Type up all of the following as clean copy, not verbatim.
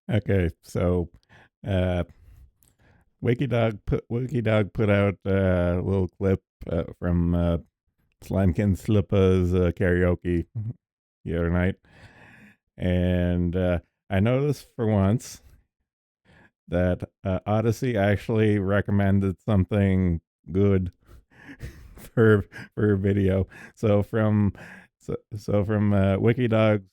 Okay, so uh, Wikidog put out a little clip from Slimekin Slippa's karaoke the other night, and I noticed for once that Odyssey actually recommended something good for for video. So from from Wikidog's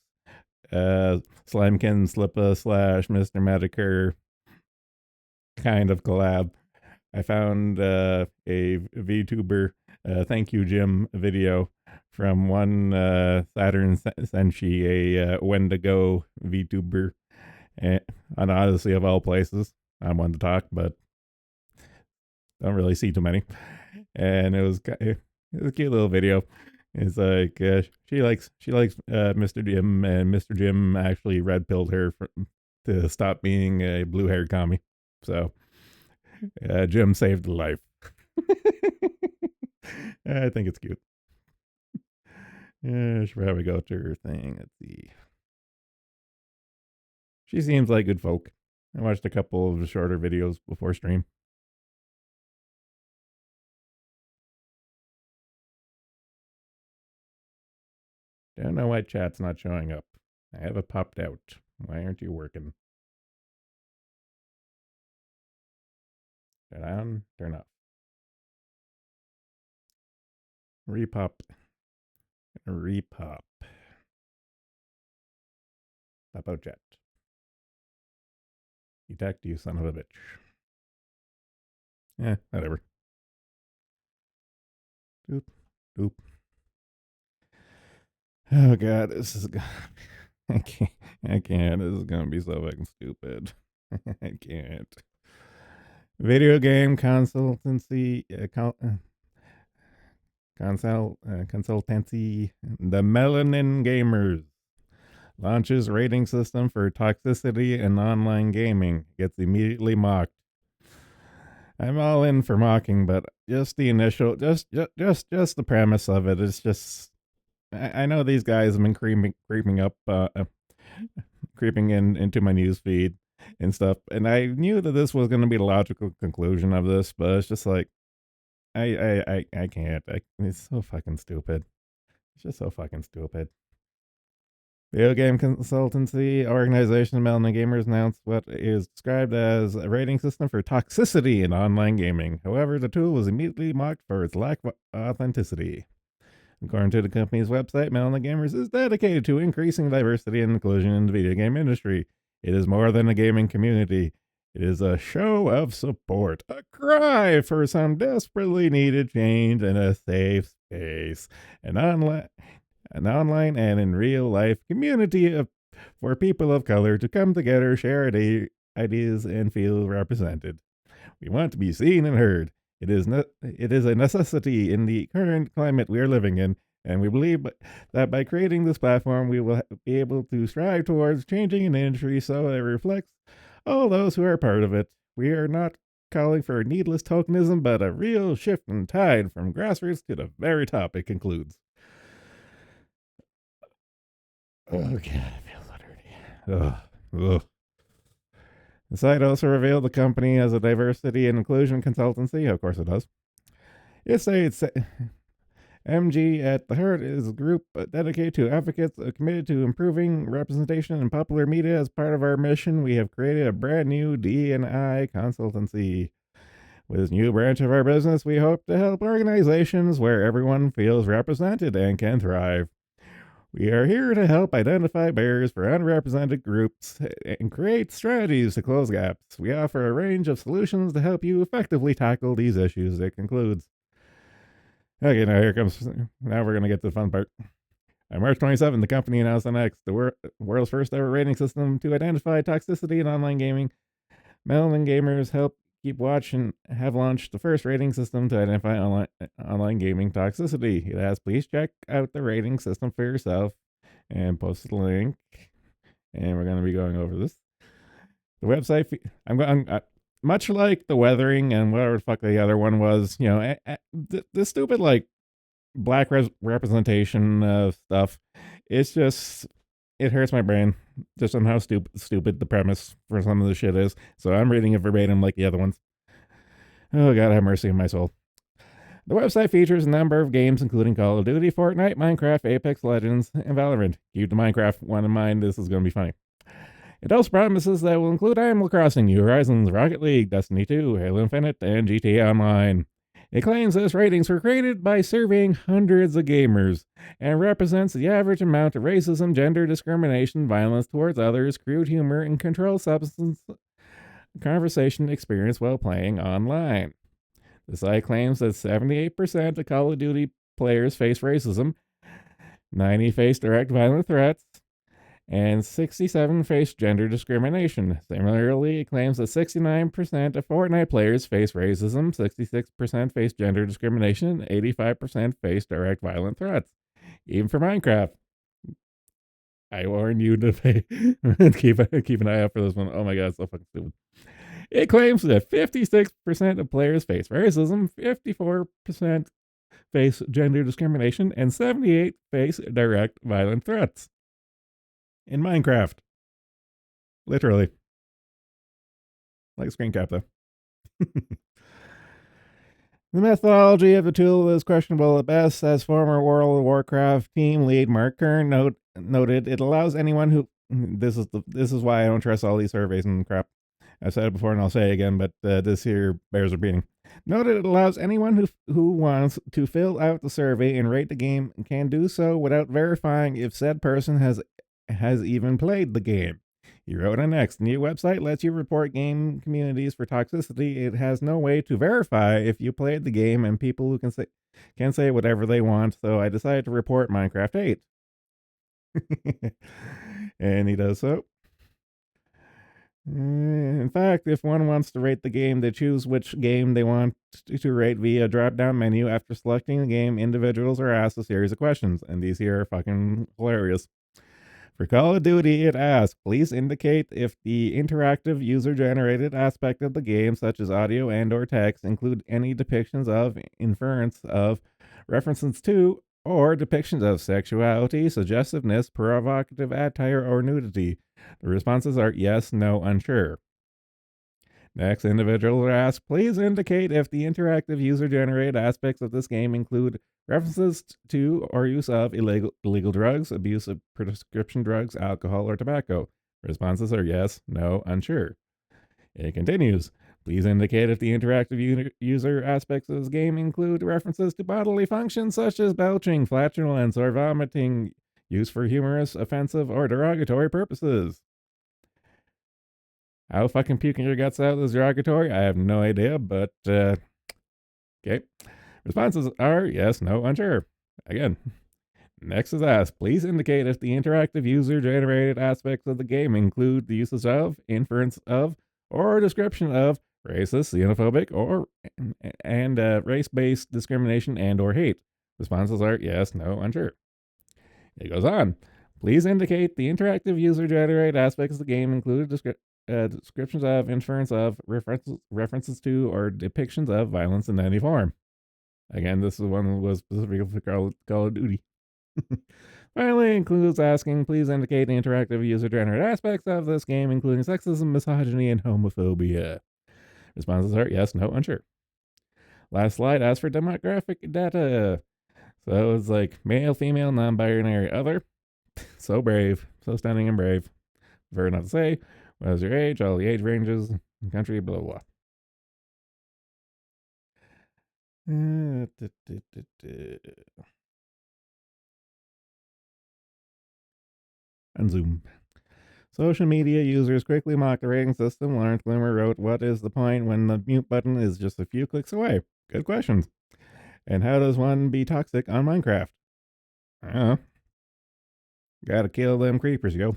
Slimekin Slippa slash Mr. Medicare kind of collab, I found a VTuber, thank you Jim video from one Saturn Senshi, a Wendigo VTuber, uh, on Odyssey of all places. I'm one to talk, but don't really see too many. And it was a cute little video. It's like she likes Mr. Jim, and Mr. Jim actually red pilled her to stop being a blue haired commie. So Jim saved the life. I think it's cute. Yeah, I should probably go to her thing. Let's see. She seems like good folk. I watched a couple of the shorter videos before stream. Don't know why chat's not showing up. I have it popped out. Why aren't you working? Turn on, turn off. Repop. Repop. Pop out chat. Detect, you son of a bitch. Yeah, whatever. Doop, doop. Oh god, this is. I can't. I can't. This is gonna be so fucking stupid. I can't. Video game consultancy. Consultancy. The Melanin Gamers launches rating system for toxicity in online gaming. Gets immediately mocked. I'm all in for mocking, but just the initial, just the premise of it is just. I know these guys have been creeping up, creeping in into my news feed and stuff, and I knew that this was going to be the logical conclusion of this, but it's just like I can't. It's so fucking stupid. It's just so fucking stupid. Video game consultancy organization Melanie Gamers announced what is described as a rating system for toxicity in online gaming. However, the tool was immediately mocked for its lack of authenticity. According to the company's website, Melanie Gamers is dedicated to increasing diversity and inclusion in the video game industry. It is more than a gaming community. It is a show of support, a cry for some desperately needed change and a safe space. An online and in real life community for people of color to come together, share ideas, and feel represented. We want to be seen and heard. It is a necessity in the current climate we are living in, and we believe that by creating this platform, we will be able to strive towards changing an industry so it reflects all those who are part of it. We are not calling for needless tokenism, but a real shift in tide from grassroots to the very top, it concludes. Oh, God, it feels so dirty. Ugh. Ugh. The site also revealed the company as a diversity and inclusion consultancy. Of course, it does. It states MG at the heart is a group dedicated to advocates committed to improving representation in popular media. As part of our mission, we have created a brand new D&I consultancy. With this new branch of our business, we hope to help organizations where everyone feels represented and can thrive. We are here to help identify barriers for underrepresented groups and create strategies to close gaps. We offer a range of solutions to help you effectively tackle these issues. It concludes. Okay, now here comes. Now we're going to get to the fun part. On March 27th, the company announced on X the world's first ever rating system to identify toxicity in online gaming. Melon Gamers help keep watch and have launched the first rating system to identify online gaming toxicity. It asks, please check out the rating system for yourself and post the link. And we're going to be going over this. The website, I'm going, much like the weathering and whatever the fuck the other one was, you know, the stupid like black representation stuff. It's just it hurts my brain just on how stupid the premise for some of the shit is. So I'm reading it verbatim like the other ones. Oh, God, have mercy on my soul. The website features a number of games, including Call of Duty, Fortnite, Minecraft, Apex Legends, and Valorant. Keep the Minecraft one in mind. This is going to be funny. It also promises that it will include Animal Crossing, New Horizons, Rocket League, Destiny 2, Halo Infinite, and GTA Online. It claims its ratings were created by surveying hundreds of gamers and represents the average amount of racism, gender discrimination, violence towards others, crude humor, and controlled substance conversation experience while playing online. The site claims that 78% of Call of Duty players face racism, 90 face direct violent threats, and 67 face gender discrimination. Similarly, it claims that 69% of Fortnite players face racism, 66% face gender discrimination, and 85% face direct violent threats. Even for Minecraft. I warn you to keep an eye out for this one. Oh my god, it's so fucking stupid. It claims that 56% of players face racism, 54% face gender discrimination, and 78 face direct violent threats. In Minecraft. Literally. Like screen cap, though. The methodology of the tool is questionable at best. As former World of Warcraft team lead Mark Kern noted, it allows anyone who this is why I don't trust all these surveys and crap. I've said it before and I'll say it again, but this here bears repeating. Noted it allows anyone who wants to fill out the survey and rate the game can do so without verifying if said person has even played the game. He wrote on X, the new website lets you report game communities for toxicity. It has no way to verify if you played the game, and people who can say whatever they want. So I decided to report Minecraft 8. And he does so. In fact, if one wants to rate the game, they choose which game they want to rate via a drop-down menu. After selecting the game, individuals are asked a series of questions, and these here are fucking hilarious. For Call of Duty, it asks, please indicate if the interactive user-generated aspect of the game, such as audio and or text, include any depictions of, inference of, references to, or depictions of sexuality, suggestiveness, provocative attire, or nudity. The responses are yes, no, unsure. Next, individuals are asked, please indicate if the interactive user-generated aspects of this game include references to or use of illegal drugs, abuse of prescription drugs, alcohol, or tobacco. Responses are yes, no, unsure. It continues. Please indicate if the interactive user aspects of this game include references to bodily functions such as belching, flatulence, or vomiting, used for humorous, offensive, or derogatory purposes. How fucking puking your guts out is derogatory? I have no idea, but okay. Responses are yes, no, unsure. Again. Next is asked, please indicate if the interactive user-generated aspects of the game include the uses of, inference of, or description of racist, xenophobic, or and race-based discrimination and or hate. Responses are yes, no, unsure. It goes on. Please indicate the interactive user-generated aspects of the game include descriptions of, inference of, references to, or depictions of violence in any form. Again, this is one that was specific for Call of Duty. Finally, includes asking, please indicate the interactive user-generated aspects of this game, including sexism, misogyny, and homophobia. Responses are yes, no, unsure. Last slide asks for demographic data. So it's like male, female, non-binary, other. So brave, so stunning and brave. Prefer not to say. What is your age? All the age ranges, country, blah, blah. And zoom. Social media users quickly mock the rating system. Lawrence Glimmer wrote, what is the point when the mute button is just a few clicks away? Good questions. And how does one be toxic on Minecraft? I don't know. Gotta kill them creepers, yo.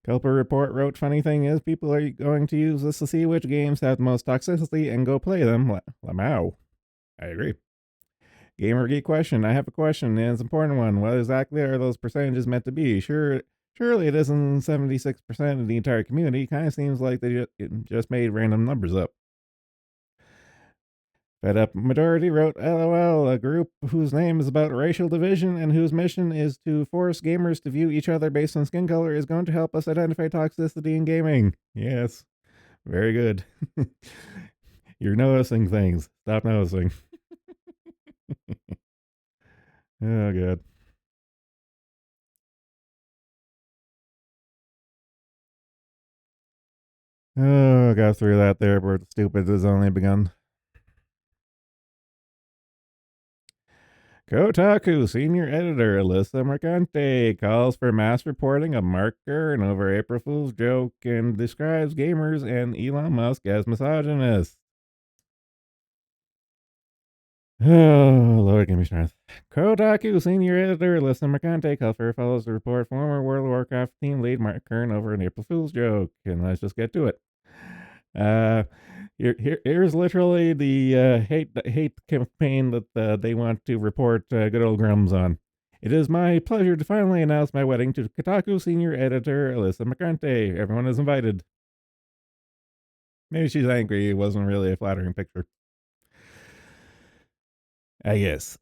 Kelper Report wrote, funny thing is, people are going to use this to see which games have the most toxicity and go play them. Lamau. I agree. Gamer Geek question. I have a question, and it's an important one. What exactly are those percentages meant to be? Surely it isn't 76% of the entire community. Kind of seems like they just made random numbers up. Fed Up Majority wrote, LOL, a group whose name is about racial division and whose mission is to force gamers to view each other based on skin color is going to help us identify toxicity in gaming. Yes, very good. You're noticing things. Stop noticing. Oh, God. Oh, I got through that there, where the stupid has only begun. Kotaku senior editor Alyssa Mercante calls for mass reporting of Mark Kern over April Fool's joke and describes gamers and Elon Musk as misogynists. Oh, Lord, give me strength. Kotaku senior editor Alyssa Mercante called for her fellows to report former World of Warcraft team lead Mark Kern over an April Fool's joke. And let's just get to it. Uh, here's literally the hate campaign that they want to report good old Grums on. It is my pleasure to finally announce my wedding to Kotaku senior editor Alyssa Mercante. Everyone is invited. Maybe she's angry. It wasn't really a flattering picture. I guess.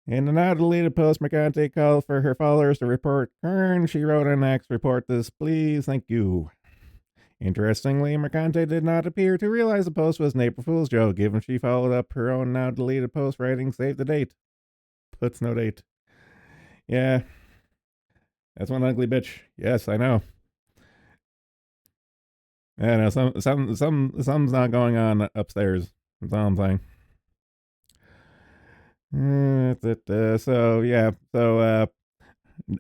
In a now deleted post, Mercante called for her followers to report Kern. She wrote on X, report this, please, thank you. Interestingly, Mercante did not appear to realize the post was an April Fool's joke, given she followed up her own now deleted post writing, save the date. Puts no date. Yeah, that's one ugly bitch. Yes, I know. Yeah, no, something's not going on upstairs. That's all I'm saying. So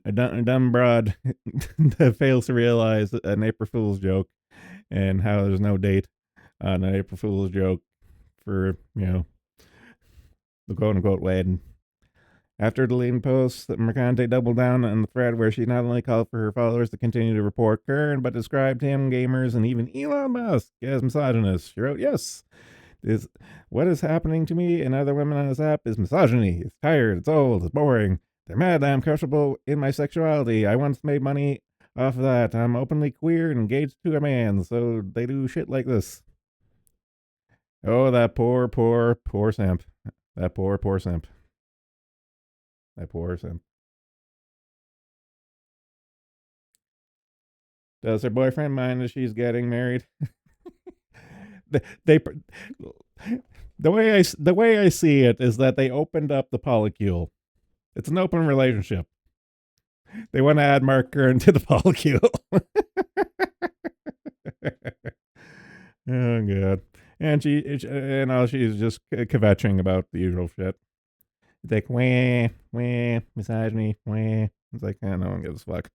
a dumb broad that fails to realize an April Fool's joke and how there's no date on an April Fool's joke for, the quote unquote wedding. After deleting posts, Mercante doubled down on the thread where she not only called for her followers to continue to report Kern, but described him, gamers, and even Elon Musk as misogynist. She wrote, yes, what is happening to me and other women on this app is misogyny. It's tired, it's old, it's boring. They're mad that I'm comfortable in my sexuality. I once made money off of that. I'm openly queer and engaged to a man, so they do shit like this. Oh, that poor simp. That poor simp. That poor simp. Does her boyfriend mind that she's getting married? they the way I see it is that they opened up the polycule. It's an open relationship. They want to add Mark Kern to the polycule. Oh god. And she's just kvetching about the usual shit. It's like wah, misogyny, wah. It's like, no one gives a fuck.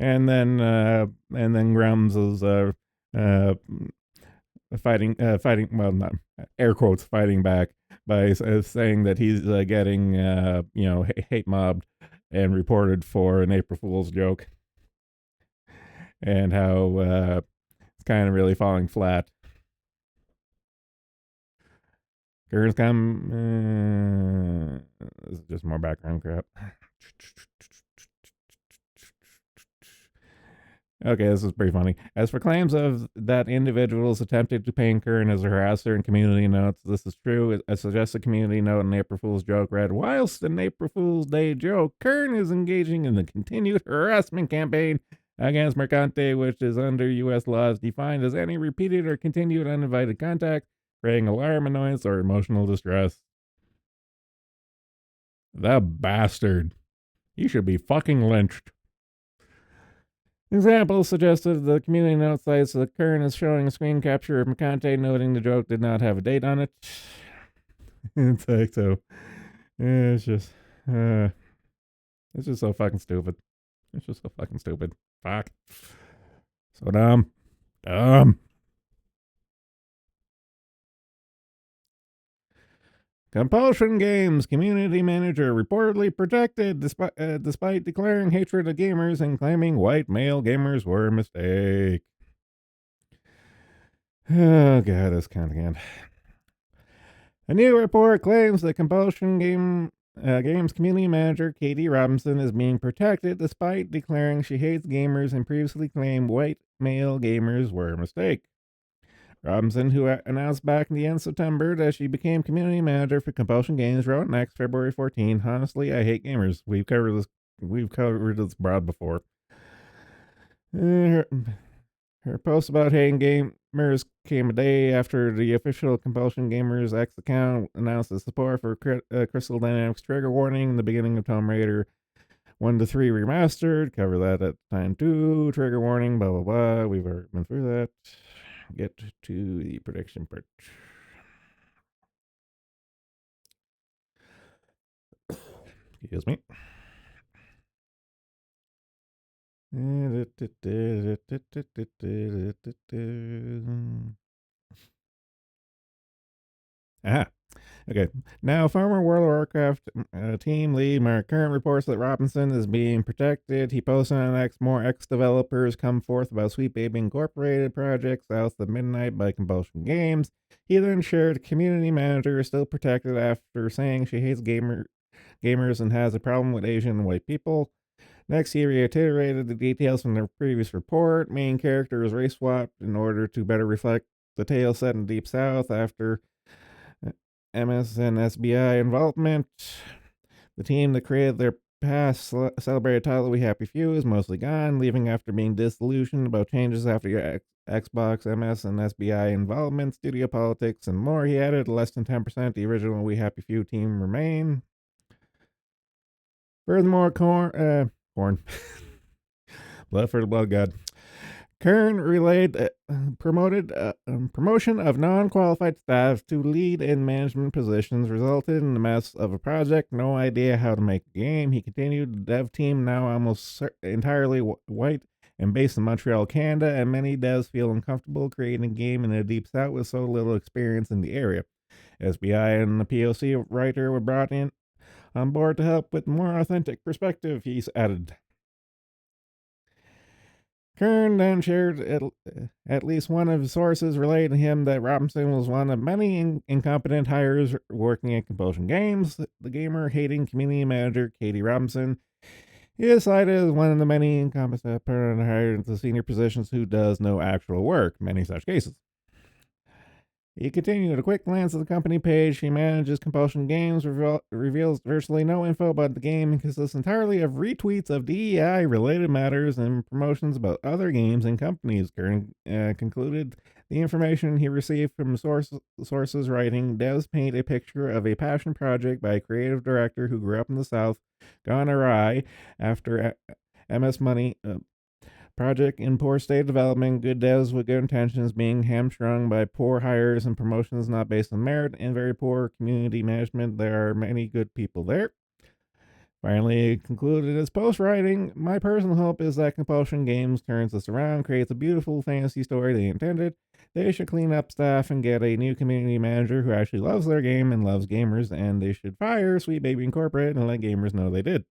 And then Grams is fighting. Well, not air quotes, fighting back by saying that he's getting hate mobbed and reported for an April Fool's joke, and how it's kind of really falling flat. This is just more background crap. Okay, this is pretty funny. As for claims of that individuals attempted to paint Kern as a harasser in community notes, this is true. I suggest a community note in April Fool's joke read, whilst an April Fool's Day joke, Kern is engaging in the continued harassment campaign against Mercante, which is under U.S. laws defined as any repeated or continued uninvited contact, creating alarm, annoyance, or emotional distress. That bastard. He should be fucking lynched. Examples suggested the community note sites that Kern is showing a screen capture of Mercante noting the joke did not have a date on it. It's like, so it's just so fucking stupid. It's just so fucking stupid. Fuck. So dumb. Compulsion Games community manager reportedly protected despite declaring hatred of gamers and claiming white male gamers were a mistake. Oh god, this kind of again. A new report claims that Compulsion Game Games community manager Katie Robinson is being protected despite declaring she hates gamers and previously claimed white male gamers were a mistake. Robinson, who announced back in the end of September that she became community manager for Compulsion Games, wrote next February 14. Honestly, I hate gamers. We've covered this. We've covered this broad before. Her, her post about hating gamers came a day after the official Compulsion Gamers X account announced its support for Crystal Dynamics trigger warning in the beginning of Tomb Raider 1 to 3 remastered. Cover that at the time too. Trigger warning, blah blah blah. We've already been through that. Get to the prediction part. Excuse me. Ah, okay. Now, former World of Warcraft team lead Mark Current reports that Robinson is being protected. He posted on X more X developers come forth about Sweet Baby Incorporated project South of Midnight by Compulsion Games. He then shared community manager is still protected after saying she hates gamers and has a problem with Asian and white people. Next, he reiterated the details from the previous report. Main character is race swapped in order to better reflect the tale set in Deep South after MS and SBI involvement. The team that created their past celebrated title We Happy Few is mostly gone, leaving after being disillusioned about changes after your Xbox, MS, and SBI involvement, studio politics, and more. He added less than 10% the original We Happy Few team remain. Furthermore, Corn. Blood for the Blood God. Kern relayed promotion of non-qualified staff to lead in management positions resulted in the mess of a project. No idea how to make a game. He continued, the dev team now almost entirely white and based in Montreal, Canada, and many devs feel uncomfortable creating a game in the Deep South with so little experience in the area. SBI and the POC writer were brought in on board to help with more authentic perspective, he's added. Kern then shared at least one of his sources relayed to him that Robinson was one of many incompetent hires working at Compulsion Games. The gamer hating community manager, Katie Robinson, is cited as one of the many incompetent hired into senior positions who does no actual work, many such cases. He continued a quick glance at the company page. He manages Compulsion Games, reveals virtually no info about the game, and consists entirely of retweets of DEI related matters and promotions about other games and companies. Kern concluded the information he received from sources writing devs paint a picture of a passion project by a creative director who grew up in the South, gone awry after MS Money. Project in poor state of development, good devs with good intentions being hamstrung by poor hires and promotions not based on merit, and very poor community management. There are many good people there. Finally concluded his post writing, my personal hope is that Compulsion Games turns this around, creates a beautiful fantasy story they intended. They should clean up staff and get a new community manager who actually loves their game and loves gamers, and they should fire Sweet Baby Incorporated and let gamers know they did.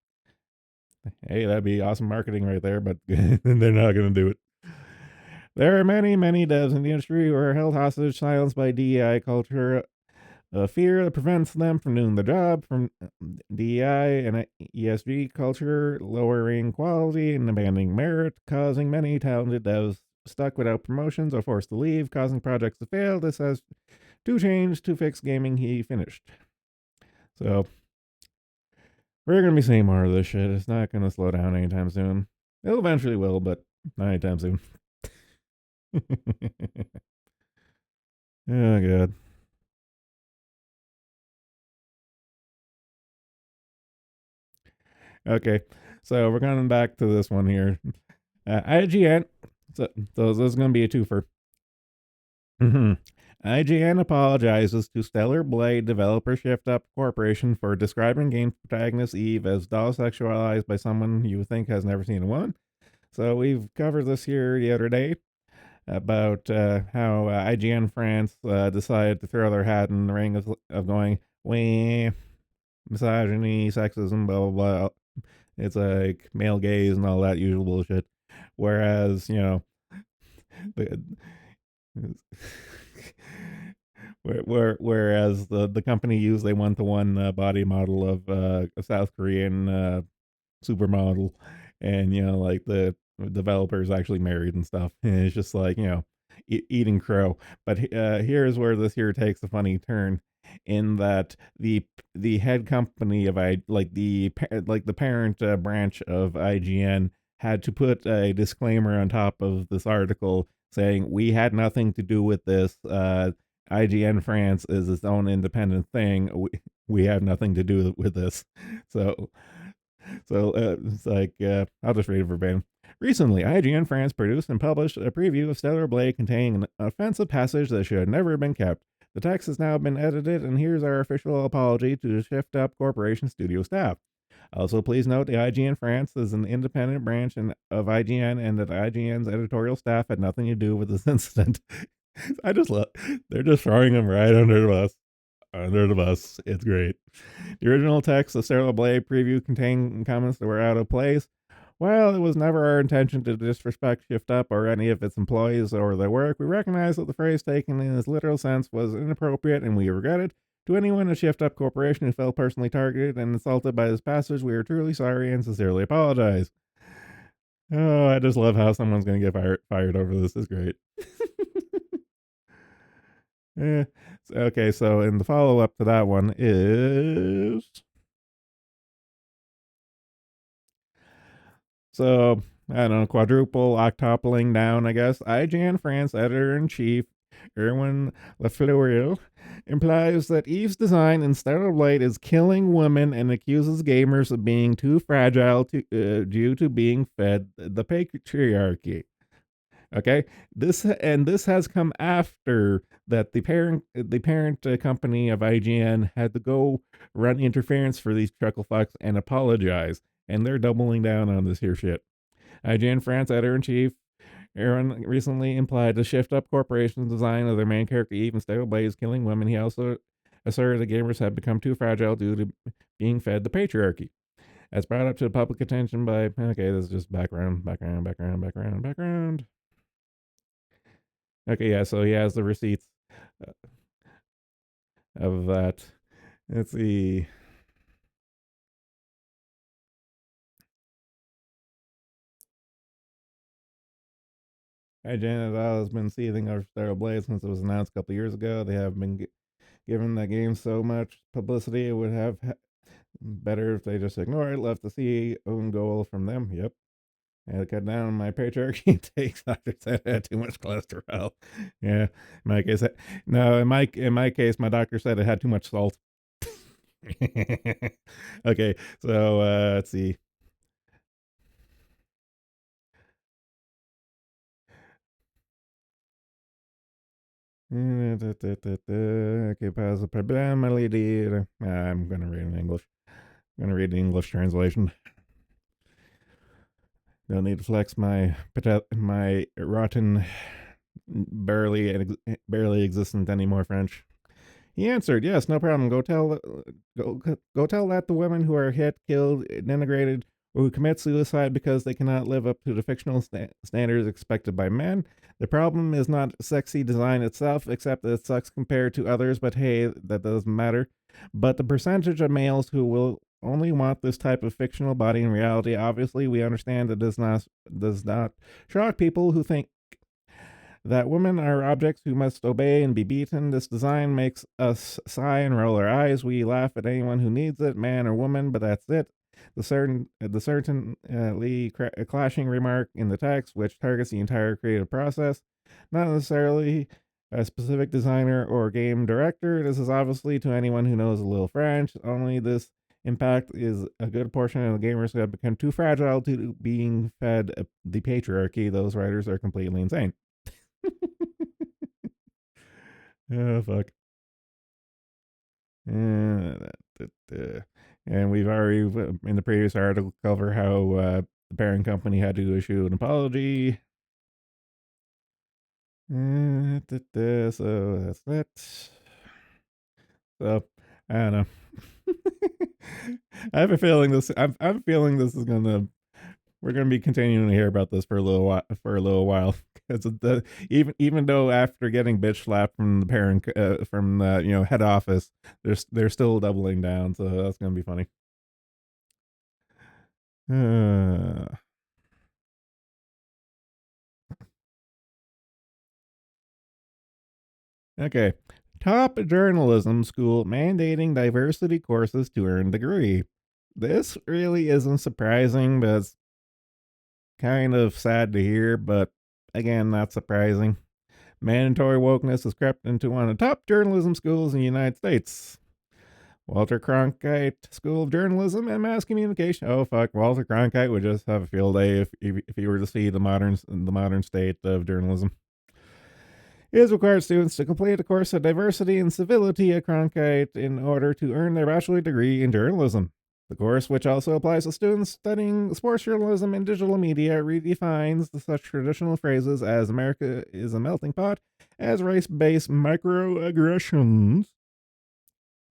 Hey, that'd be awesome marketing right there, but they're not going to do it. There are many, many devs in the industry who are held hostage, silenced by DEI culture, a fear that prevents them from doing the job, from DEI and ESG culture, lowering quality and abandoning merit, causing many talented devs stuck without promotions or forced to leave, causing projects to fail. This has to change to fix gaming, he finished. So, we're going to be seeing more of this shit. It's not going to slow down anytime soon. It eventually will, but not anytime soon. Oh, God. Okay, so we're coming back to this one here. IGN. So this is going to be a twofer. IGN apologizes to Stellar Blade developer Shift Up Corporation for describing game protagonist Eve as doll sexualized by someone you would think has never seen a woman. So we've covered this here the other day about how IGN France decided to throw their hat in the ring of going, wah, misogyny, sexism, blah, blah, blah. It's like male gaze and all that usual bullshit. Whereas, the, Whereas the company used a one-to-one body model of a South Korean supermodel, and like the developers actually married and stuff. And it's just like eating crow. But here's where this here takes a funny turn, in that the head company of the parent branch of IGN had to put a disclaimer on top of this article saying we had nothing to do with this. IGN France is its own independent thing. We have nothing to do with this. So it's like, I'll just read it verbatim. Recently, IGN France produced and published a preview of Stellar Blade containing an offensive passage that should have never been kept. The text has now been edited, and here's our official apology to the Shift Up Corporation studio staff. Also, please note the IGN France is an independent branch of IGN, and that IGN's editorial staff had nothing to do with this incident. I just love, they're just throwing them right under the bus. Under the bus. It's great. The original text of Stellar Blade preview contained comments that were out of place. While it was never our intention to disrespect Shift Up or any of its employees or their work, we recognize that the phrase taken in its literal sense was inappropriate and we regret it. To anyone at Shift Up Corporation who felt personally targeted and insulted by this passage, we are truly sorry and sincerely apologize. Oh, I just love how someone's going to get fired over this. It's great. Yeah. Okay, so in the follow up to that one is, so I don't know, quadruple octupling down, I guess. IGN France editor in chief Erwin Lafleur implies that Eve's design in Stellar Blade is killing women and accuses gamers of being too fragile due to being fed the patriarchy. Okay, this has come after that the parent company of IGN had to go run interference for these chuckle fucks and apologize, and they're doubling down on this here shit. IGN France editor in chief Aaron recently implied the Shift Up Corporation's design of their main character Eve in Stellar Blade is killing women. He also asserted that gamers have become too fragile due to being fed the patriarchy. As brought up to public attention by, okay, this is just background. Okay, yeah, so he has the receipts uh, of that. Let's see. IGN has been seething over Stellar Blade since it was announced a couple years ago. They have been given that game so much publicity, it would have better if they just ignore it. Left to see own goal from them. Yep. I had to cut down on my patriarchy takes. Doctor said I had too much cholesterol. Yeah. In my case, no. In my case, my doctor said it had too much salt. Okay, so let's see. Que pasa problema leader. I'm gonna read in English. I'm gonna read the English translation. Don't need to flex my rotten, barely existent anymore French. He answered, "Yes, no problem. Go tell that the women who are hit, killed, denigrated, or who commit suicide because they cannot live up to the fictional standards expected by men. The problem is not sexy design itself, except that it sucks compared to others. But hey, that doesn't matter. But the percentage of males who will only want this type of fictional body in reality. Obviously, we understand that does not shock people who think that women are objects who must obey and be beaten. This design makes us sigh and roll our eyes. We laugh at anyone who needs it, man or woman, but that's it. The certainly clashing remark in the text, which targets the entire creative process, not necessarily a specific designer or game director. This is obviously to anyone who knows a little French. Only this impact is a good portion of the gamers who have become too fragile to being fed the patriarchy. Those writers are completely insane. Oh fuck. And, and we've already in the previous article cover how the parent company had to issue an apology. So that's that. So I don't know. I have a feeling this. I'm feeling this is gonna we're going to be continuing to hear about this for a little while. Because even though after getting bitch slapped from the parent from the head office, they're still doubling down. So that's going to be funny. Okay. Top journalism school mandating diversity courses to earn degree. This really isn't surprising, but it's kind of sad to hear, but again, not surprising. Mandatory wokeness has crept into one of the top journalism schools in the United States. Walter Cronkite School of Journalism and Mass Communication. Oh fuck, Walter Cronkite would just have a field day if he were to see the modern state of journalism. It has required students to complete a course of diversity and civility at Cronkite in order to earn their bachelor degree in journalism. The course, which also applies to students studying sports journalism and digital media, redefines such traditional phrases as America is a melting pot as race based microaggressions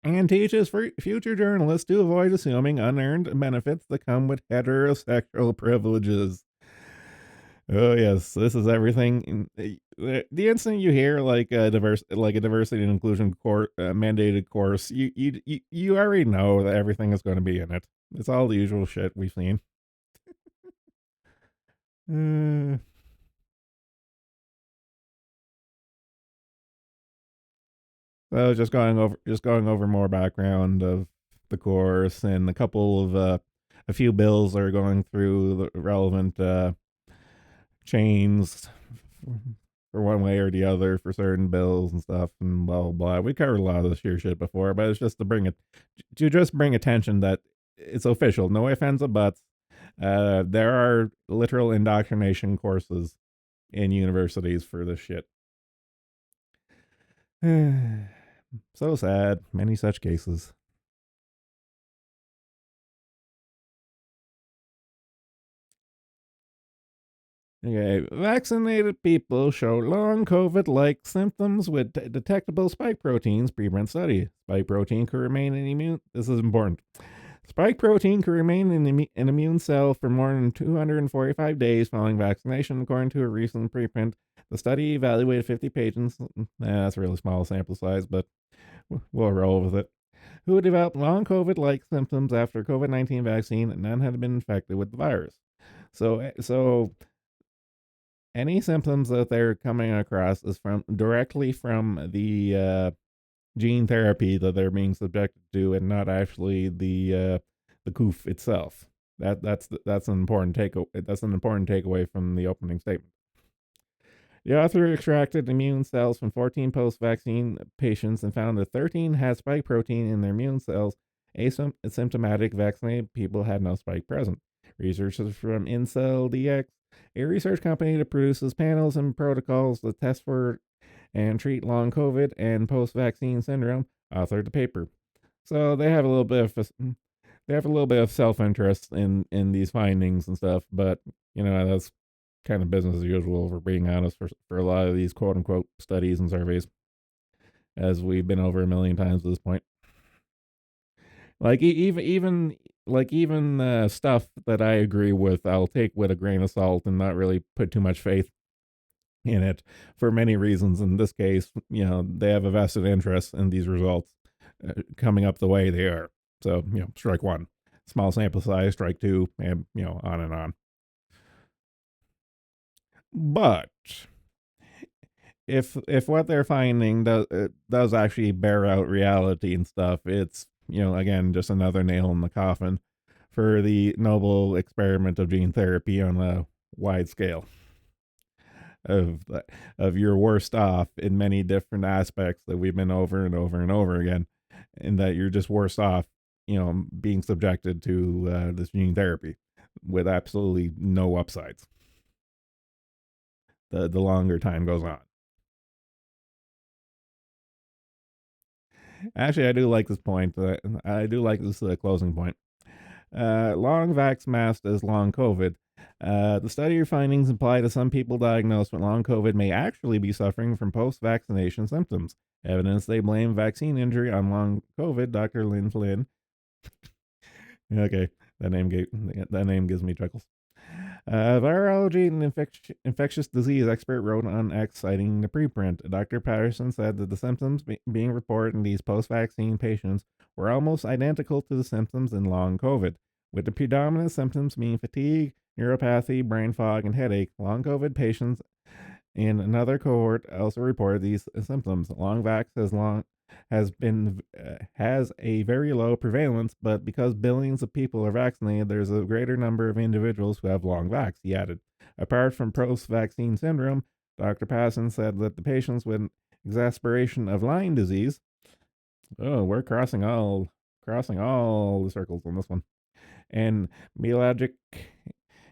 and teaches future journalists to avoid assuming unearned benefits that come with heterosexual privileges. Oh yes, this is everything. The instant you hear like a diversity and inclusion mandated course, you already know that everything is going to be in it. It's all the usual shit we've seen. Uh, so just going over more background of the course and a few bills are going through the relevant chains for one way or the other for certain bills and stuff and blah blah blah. We covered a lot of this here shit before, but it's just to bring attention that it's official. No ifs, ands, or buts. There are literal indoctrination courses in universities for this shit. So sad. Many such cases. Okay, vaccinated people show long COVID like symptoms with detectable spike proteins, preprint study. Spike protein could remain in immune. This is important. Spike protein can remain in an immune cell for more than 245 days following vaccination, according to a recent preprint. The study evaluated 50 patients. That's a really small sample size, but we'll roll with it. Who developed long COVID like symptoms after COVID-19 vaccine, and none had been infected with the virus. So any symptoms that they're coming across is directly from the gene therapy that they're being subjected to, and not actually the coof itself. That's an important takeaway from the opening statement. The author extracted immune cells from 14 post-vaccine patients and found that 13 had spike protein in their immune cells. Asymptomatic vaccinated people had no spike present. Researchers from IncellDx, a research company that produces panels and protocols that test for and treat long COVID and post-vaccine syndrome, authored the paper. So they have a little bit of self-interest in these findings and stuff, but that's kind of business as usual, for being honest, for a lot of these quote unquote studies and surveys, as we've been over a million times at this point. Like even stuff that I agree with, I'll take with a grain of salt and not really put too much faith in it for many reasons. In this case, they have a vested interest in these results coming up the way they are. So, strike one. Small sample size, strike two, and on and on. But if what they're finding does actually bear out reality and stuff, it's again just another nail in the coffin for the noble experiment of gene therapy on a wide scale. Of you're worst off in many different aspects that we've been over and over and over again, and that you're just worse off, being subjected to this gene therapy with absolutely no upsides. The longer time goes on. Actually, I do like this point. I do like this closing point. Long vax masked as long COVID. The study findings imply that some people diagnosed with long COVID may actually be suffering from post vaccination symptoms. Evidence they blame vaccine injury on long COVID, Dr. Lynn Flynn. Okay, that name gives me chuckles. Virology and infectious disease expert wrote on X citing the preprint. Dr. Patterson said that the symptoms being reported in these post vaccine patients were almost identical to the symptoms in long COVID, with the predominant symptoms being fatigue, neuropathy, brain fog, and headache. Long COVID patients in another cohort also reported these symptoms. Long-vax has a very low prevalence, but because billions of people are vaccinated, there's a greater number of individuals who have long-vax. He added, apart from post-vaccine syndrome, Dr. Passon said that the patients with exacerbation of Lyme disease. Oh, we're crossing all the circles on this one. And myalgic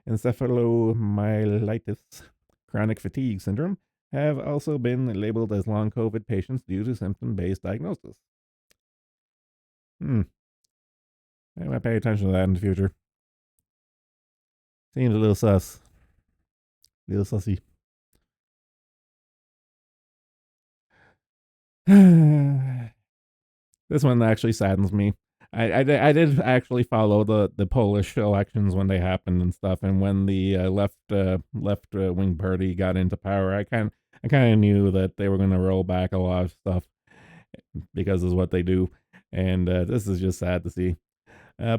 encephalomyelitis, chronic fatigue syndrome, have also been labeled as long COVID patients due to symptom based diagnosis. I might pay attention to that in the future. Seems a little sus. A little sussy. This one actually saddens me. I did actually follow the Polish elections when they happened and stuff, and when the left wing party got into power, I kind of knew that they were going to roll back a lot of stuff because of what they do, and this is just sad to see.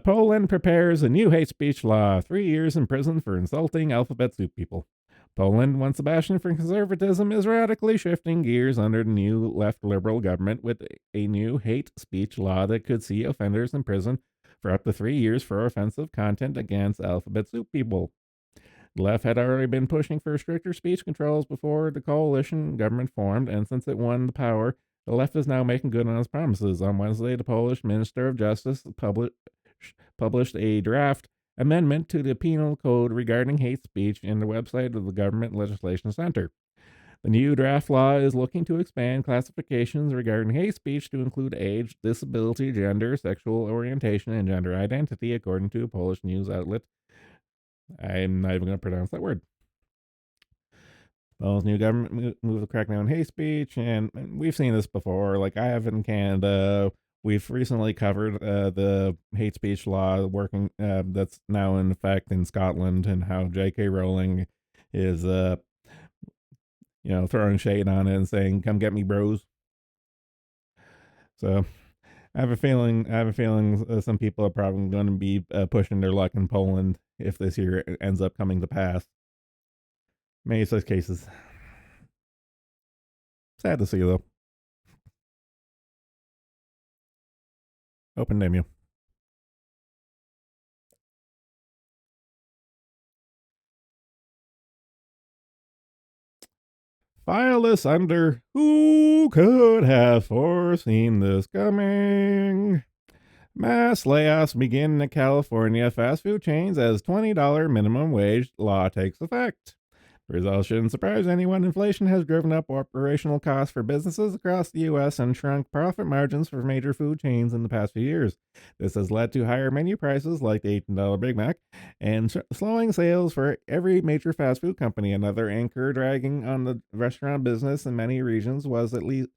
Poland prepares a new hate speech law, 3 years in prison for insulting alphabet soup people. Poland, once a bastion for conservatism, is radically shifting gears under the new left liberal government with a new hate speech law that could see offenders in prison for up to 3 years for offensive content against alphabet soup people. The left had already been pushing for stricter speech controls before the coalition government formed, and since it won the power, the left is now making good on its promises. On Wednesday, the Polish Minister of Justice published a draft amendment to the penal code regarding hate speech in the website of the Government Legislation Center. The new draft law is looking to expand classifications regarding hate speech to include age, disability, gender, sexual orientation, and gender identity, according to a Polish news outlet. I'm not even going to pronounce that word. Well, new government move to crack down on hate speech, and we've seen this before. Like I have in Canada, we've recently covered the hate speech law working that's now in effect in Scotland, and how J.K. Rowling is, throwing shade on it and saying, "Come get me, bros." So I have a feeling some people are probably going to be pushing their luck in Poland if this year ends up coming to pass. Many such cases. Sad to see though. Open demo. File this under who could have foreseen this coming? Mass layoffs begin in California fast food chains as $20 minimum wage law takes effect. The result shouldn't surprise anyone. Inflation has driven up operational costs for businesses across the U.S. and shrunk profit margins for major food chains in the past few years. This has led to higher menu prices like the $18 Big Mac and slowing sales for every major fast food company. Another anchor dragging on the restaurant business in many regions was at least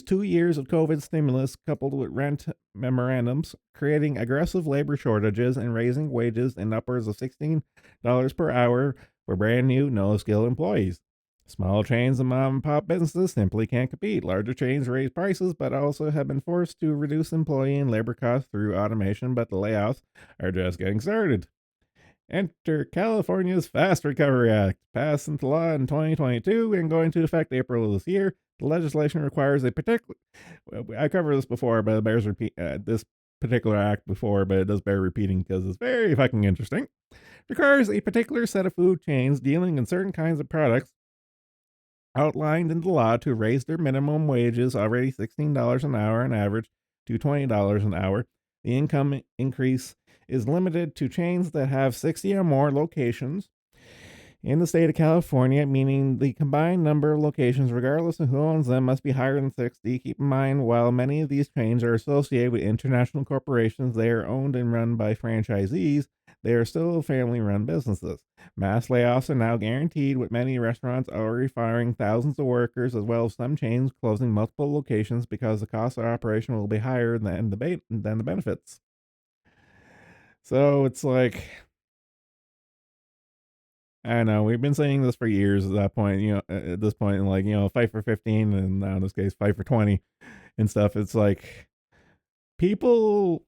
2 years of COVID stimulus coupled with rent memorandums, creating aggressive labor shortages and raising wages in upwards of $16 per hour for brand new, no skill employees. Small chains and mom and pop businesses simply can't compete. Larger chains raise prices, but also have been forced to reduce employee and labor costs through automation, but the layoffs are just getting started. Enter California's Fast Recovery Act, passed into law in 2022 and going to effect April of this year. The legislation requires a particular. I covered this before, but it bears repeat. This particular act before, but it does bear repeating because it's very fucking interesting. Requires a particular set of food chains dealing in certain kinds of products outlined in the law to raise their minimum wages, already $16 an hour on average, to $20 an hour. The income increase is limited to chains that have 60 or more locations in the state of California, meaning the combined number of locations, regardless of who owns them, must be higher than 60. Keep in mind, while many of these chains are associated with international corporations, they are owned and run by franchisees. They are still family run businesses. Mass layoffs are now guaranteed, with many restaurants already firing thousands of workers, as well as some chains closing multiple locations because the cost of operation will be higher than the benefits. So it's like I know we've been saying this for years. At that point, at this point, like fight for 15, and now in this case, fight for 20 and stuff. It's like people,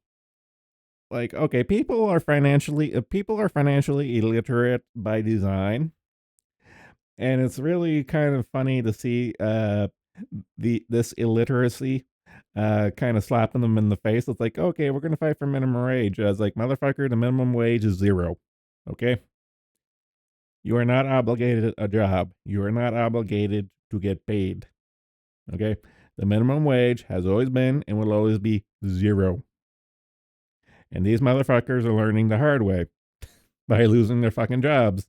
like okay, people are financially illiterate by design, and it's really kind of funny to see this illiteracy kind of slapping them in the face. It's like, okay, we're gonna fight for minimum wage. I was like, motherfucker, the minimum wage is zero. Okay, you are not obligated a job. You are not obligated to get paid. Okay, the minimum wage has always been and will always be zero. And these motherfuckers are learning the hard way by losing their fucking jobs,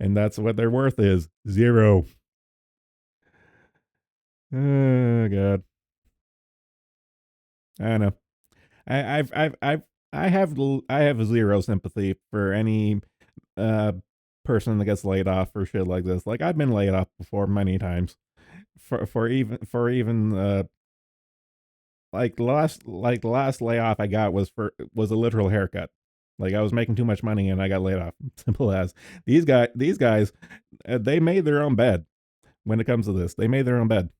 and that's what their worth is, zero. Oh god, I don't know. I have zero sympathy for any uh person that gets laid off for shit like this. Like I've been laid off before many times for even like the last layoff I got was a literal haircut. Like I was making too much money and I got laid off. Simple as. These guys they made their own bed when it comes to this. They made their own bed.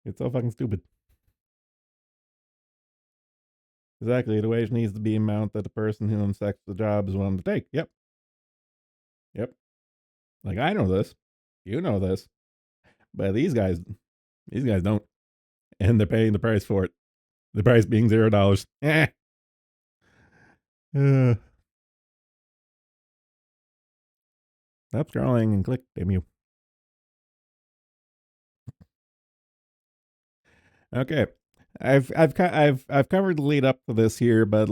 It's so fucking stupid. Exactly. The wage needs to be amount that the person who accepts the job is willing to take. Yep. Yep. Like I know this. You know this. But these guys don't. And they're paying the price for it. The price being $0. Eh. Uh, Stop scrolling and click, damn you. Okay. I've covered the lead up to this here, but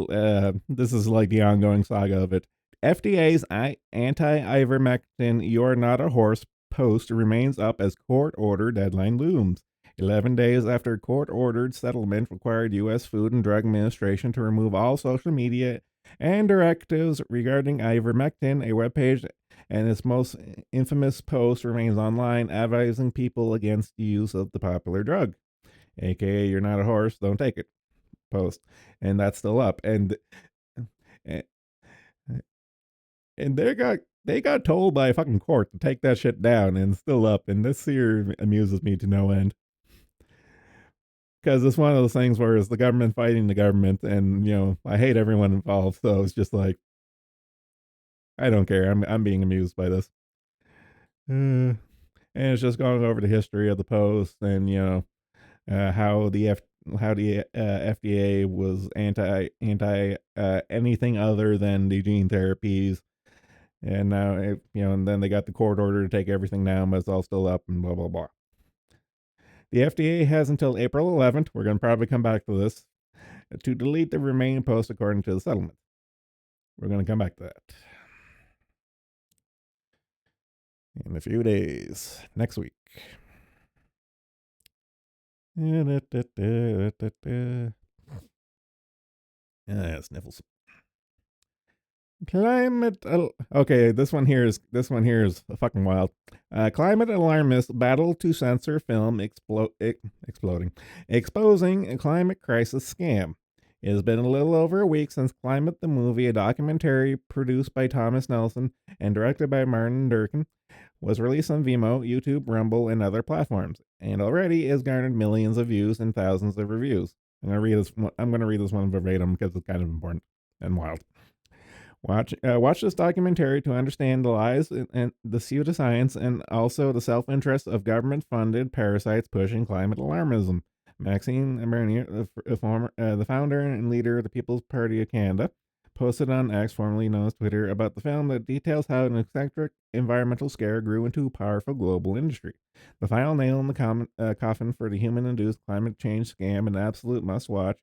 this is like the ongoing saga of it. FDA's anti-ivermectin "You're Not a Horse" post remains up as court order deadline looms. 11 days after court-ordered settlement required U.S. Food and Drug Administration to remove all social media and directives regarding ivermectin, a webpage and its most infamous post remains online advising people against the use of the popular drug, aka "You're not a horse, don't take it" post, and that's still up. And and they got told by a fucking court to take that shit down, and it's still up. And this here amuses me to no end because it's one of those things where it's the government fighting the government, and I hate everyone involved. So it's just like I don't care. I'm being amused by this. And it's just going over the history of the post, and how the FDA was anti anything other than the gene therapies, and now and then they got the court order to take everything down, but it's all still up and blah blah blah. The FDA has until April 11th. We're going to probably come back to this to delete the remaining posts according to the settlement. We're going to come back to that in a few days next week. Sniffles. Okay, this one here is fucking wild. Climate alarmists battle to censor film exposing a climate crisis scam. It has been a little over a week since Climate the Movie, a documentary produced by Thomas Nelson and directed by Martin Durkin, was released on Vimeo, YouTube, Rumble, and other platforms, and already has garnered millions of views and thousands of reviews. I'm going to read this one verbatim because it's kind of important and wild. Watch this documentary to understand the lies and the pseudoscience and also the self-interest of government-funded parasites pushing climate alarmism. Maxine Bernier, the founder and leader of the People's Party of Canada, posted on X, formerly known as Twitter, about the film that details how an eccentric environmental scare grew into a powerful global industry. The final nail in the coffin for the human-induced climate change scam, an absolute must-watch.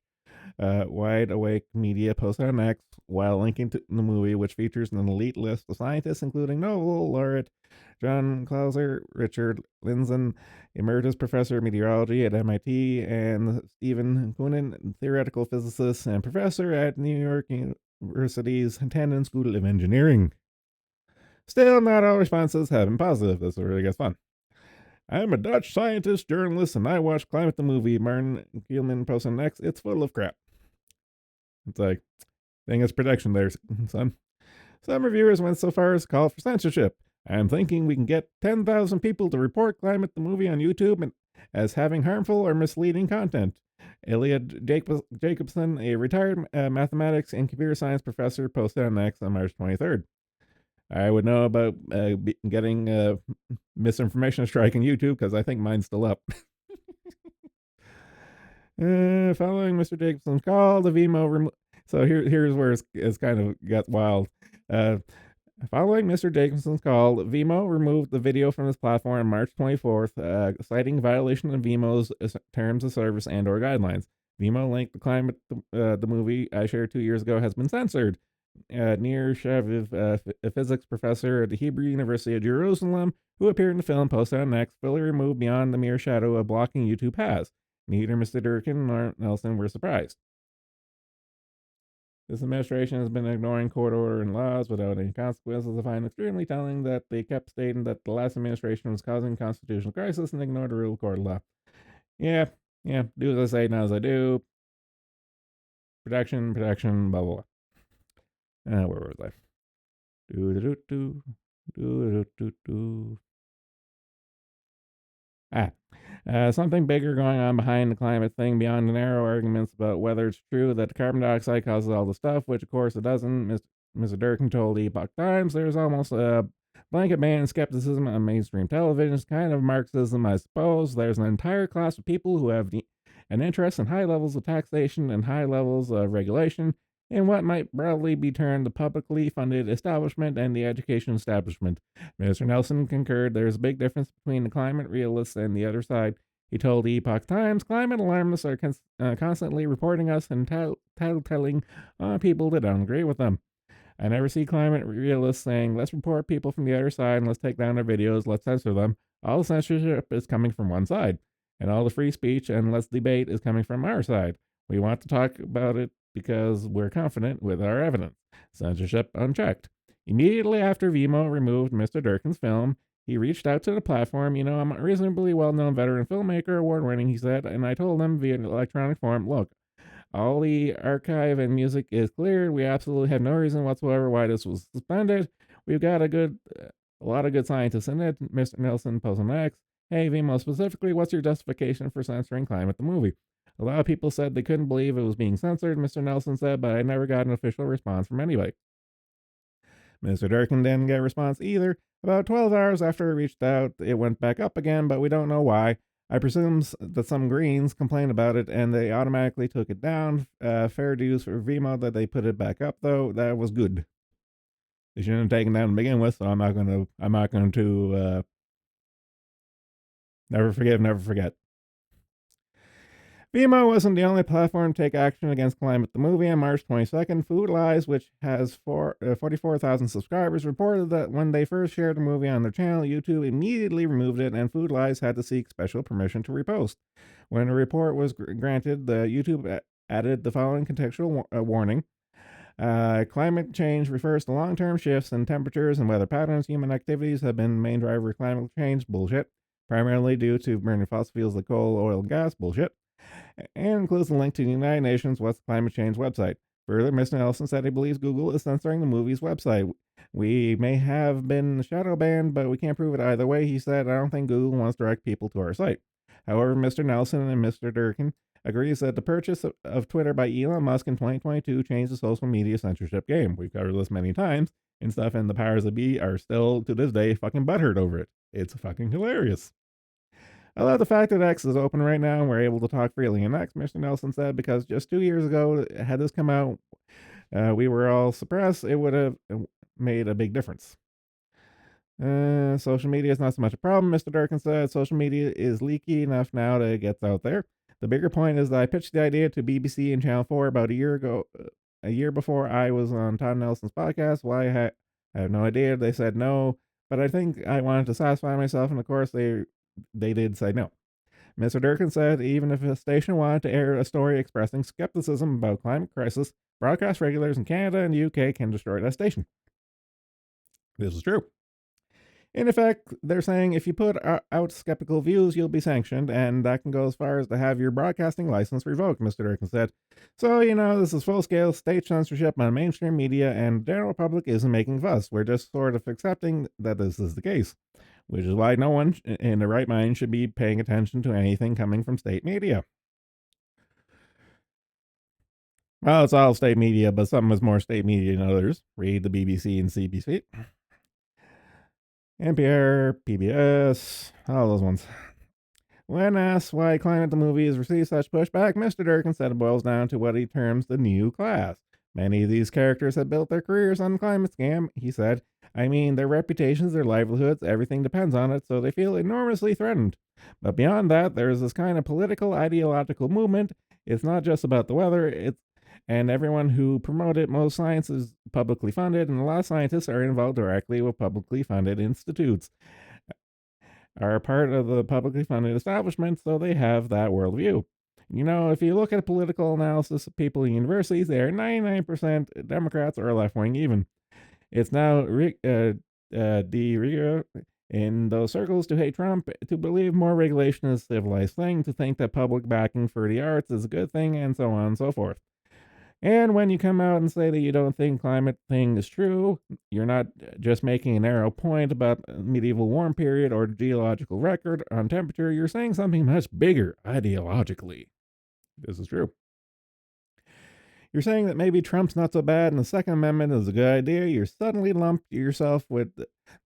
Wide Awake Media posted on X while linking to the movie, which features an elite list of scientists, including Nobel laureate John Clauser, Richard Lindzen, emeritus professor of meteorology at MIT, and Stephen Koonin, theoretical physicist and professor at New York University's Tandon School of Engineering. Still, not all responses have been positive. This really gets fun. I'm a Dutch scientist, journalist, and I watch Climate the Movie. Martin Kielman posted on X. It's full of crap. It's like, thing is protection there, son. Some reviewers went so far as to call for censorship. I'm thinking we can get 10,000 people to report Climate the Movie on YouTube as having harmful or misleading content. Iliad Jacobson, a retired mathematics and computer science professor, posted on X on March 23rd. I would know about getting misinformation strike on YouTube because I think mine's still up. Following Mr. Jacobson's call, the Vimo so here's where it's kind of got wild. Uh, Following Mr. Jacobson's call, Vimo removed the video from its platform on March 24th, citing violation of Vimo's terms of service and/or guidelines. Vimo linked the climate, the movie I shared 2 years ago, has been censored. Nir Shaviv, a physics professor at the Hebrew University of Jerusalem, who appeared in the film, posted on X, fully removed beyond the mere shadow of blocking YouTube has. Neither Mr. Durkin nor Nelson were surprised. This administration has been ignoring court order and laws without any consequences. I find extremely telling that they kept stating that the last administration was causing constitutional crisis and ignored the rule of court of law. Yeah, do as I say, not as I do. Protection, blah, blah, blah. Where was I? Something bigger going on behind the climate thing beyond the narrow arguments about whether it's true that carbon dioxide causes all the stuff, which of course it doesn't. Mr. Durkin told Epoch Times there's almost a blanket ban skepticism on mainstream television. It's kind of Marxism, I suppose. There's an entire class of people who have an interest in high levels of taxation and high levels of regulation in what might broadly be termed the publicly funded establishment and the education establishment. Mr. Nelson concurred there's a big difference between the climate realists and the other side. He told the Epoch Times climate alarmists are constantly reporting us and telling people that don't agree with them. I never see climate realists saying, let's report people from the other side and let's take down their videos, let's censor them. All the censorship is coming from one side, and all the free speech and let's debate is coming from our side. We want to talk about it because we're confident with our evidence. Censorship unchecked. Immediately after Vimo removed Mr. Durkin's film, he reached out to the platform. I'm a reasonably well known veteran filmmaker, award winning, he said, and I told them via electronic form, look, all the archive and music is cleared. We absolutely have no reason whatsoever why this was suspended. We've got a lot of good scientists in it. Mr. Nelson posted on X. Hey, Vimo, specifically, what's your justification for censoring Climate the movie? A lot of people said they couldn't believe it was being censored, Mr. Nelson said, but I never got an official response from anybody. Mr. Durkin didn't get a response either. About 12 hours after it reached out, it went back up again, but we don't know why. I presume that some Greens complained about it and they automatically took it down. Fair dues for Vimo that they put it back up, though. That was good. They shouldn't have taken it down to begin with, so I'm not going to never forgive, never forget. Vimo wasn't the only platform to take action against Climate the movie. On March 22nd, Food Lies, which has 44,000 subscribers, reported that when they first shared the movie on their channel, YouTube immediately removed it, and Food Lies had to seek special permission to repost. When the report was granted, the YouTube added the following contextual warning. Climate change refers to long-term shifts in temperatures and weather patterns. Human activities have been the main driver of climate change. Bullshit. Primarily due to burning fossil fuels like coal, oil, and gas. Bullshit. And includes a link to the United Nations What's Climate Change website. Further, Mr. Nelson said he believes Google is censoring the movie's website. We may have been shadow banned, but we can't prove it either way, he said. I don't think Google wants to direct people to our site. However, Mr. Nelson and Mr. Durkin agrees that the purchase of Twitter by Elon Musk in 2022 changed the social media censorship game. We've covered this many times, and stuff, and the powers that be are still, to this day, fucking butthurt over it. It's fucking hilarious. I love the fact that X is open right now and we're able to talk freely in X, Mr. Nelson said, because just 2 years ago, had this come out, we were all suppressed, it would have made a big difference. Social media is not so much a problem, Mr. Durkin said. Social media is leaky enough now that it gets out there. The bigger point is that I pitched the idea to BBC and Channel 4 about a year ago, a year before I was on Todd Nelson's podcast. Why I have no idea. They said no, but I think I wanted to satisfy myself, and of course they did say no. Mr. Durkin said even if a station wanted to air a story expressing skepticism about climate crisis, broadcast regulators in Canada and the UK can destroy that station. This is true. In effect, they're saying if you put out skeptical views, you'll be sanctioned, and that can go as far as to have your broadcasting license revoked, Mr. Durkin said. So, this is full scale state censorship on mainstream media, and the general public isn't making fuss. We're just sort of accepting that this is the case, which is why no one in their right mind should be paying attention to anything coming from state media. Well, it's all state media, but some is more state media than others. Read the BBC and CBC, NPR, PBS, all those ones. When asked why Climate the Movie has received such pushback, Mr. Durkin said it boils down to what he terms the new class. Many of these characters have built their careers on the climate scam, he said. I mean, their reputations, their livelihoods, everything depends on it, so they feel enormously threatened. But beyond that, there's this kind of political, ideological movement. It's not just about the weather, and everyone who promote it, most science is publicly funded, and a lot of scientists are involved directly with publicly funded institutes, are part of the publicly funded establishment, so they have that worldview. If you look at political analysis of people in universities, they are 99% Democrats or left wing even. It's now de rigueur in those circles to hate Trump, to believe more regulation is a civilized thing, to think that public backing for the arts is a good thing, and so on and so forth. And when you come out and say that you don't think climate thing is true, you're not just making a narrow point about medieval warm period or geological record on temperature. You're saying something much bigger ideologically. This is true. You're saying that maybe Trump's not so bad and the Second Amendment is a good idea. You're suddenly lumped yourself with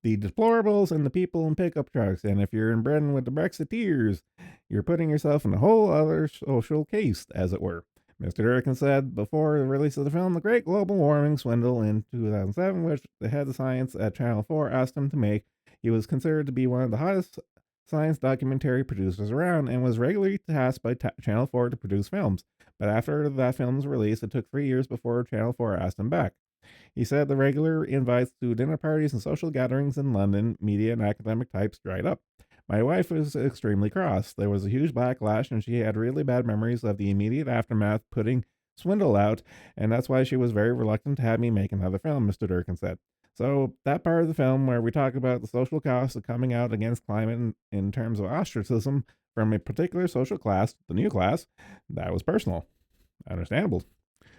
the deplorables and the people in pickup trucks. And if you're in Britain with the Brexiteers, you're putting yourself in a whole other social case, as it were. Mr. Durkin said before the release of the film, The Great Global Warming Swindle in 2007, which the head of science at Channel 4 asked him to make, he was considered to be one of the hottest science documentary producers around and was regularly tasked by Channel 4 to produce films. But after that film's release, it took 3 years before Channel 4 asked him back. He said the regular invites to dinner parties and social gatherings in London, media and academic types dried up. My wife was extremely cross. There was a huge backlash, and she had really bad memories of the immediate aftermath putting Swindle out, and that's why she was very reluctant to have me make another film, Mr. Durkin said. So, that part of the film where we talk about the social costs of coming out against climate in terms of ostracism from a particular social class, the new class, that was personal. Understandable.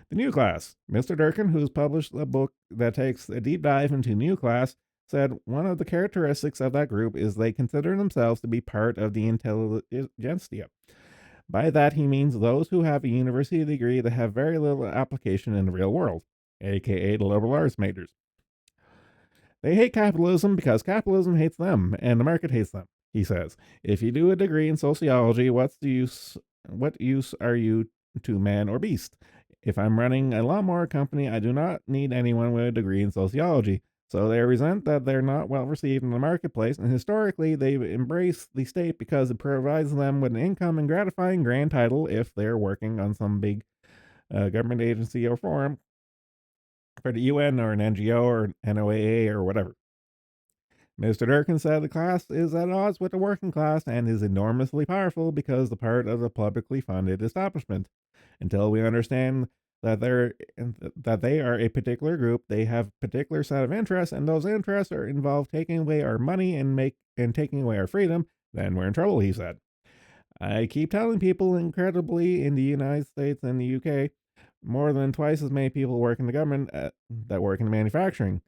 The new class. Mr. Durkin, who's published a book that takes a deep dive into new class, said one of the characteristics of that group is they consider themselves to be part of the intelligentsia. By that, he means those who have a university degree that have very little application in the real world, aka the liberal arts majors. They hate capitalism because capitalism hates them, and the market hates them, he says. If you do a degree in sociology, what use are you to man or beast? If I'm running a lawnmower company, I do not need anyone with a degree in sociology. So they resent that they're not well received in the marketplace, and historically they embrace the state because it provides them with an income and gratifying grand title if they're working on some big government agency or forum for the UN or an NGO or NOAA or whatever. Mr. Durkin said the class is at odds with the working class and is enormously powerful because the part of the publicly funded establishment. Until we understand that they are a particular group, they have a particular set of interests, and those interests are involved taking away our money and taking away our freedom, then we're in trouble, he said. I keep telling people incredibly in the United States and the UK, more than twice as many people work in the government that work in manufacturing.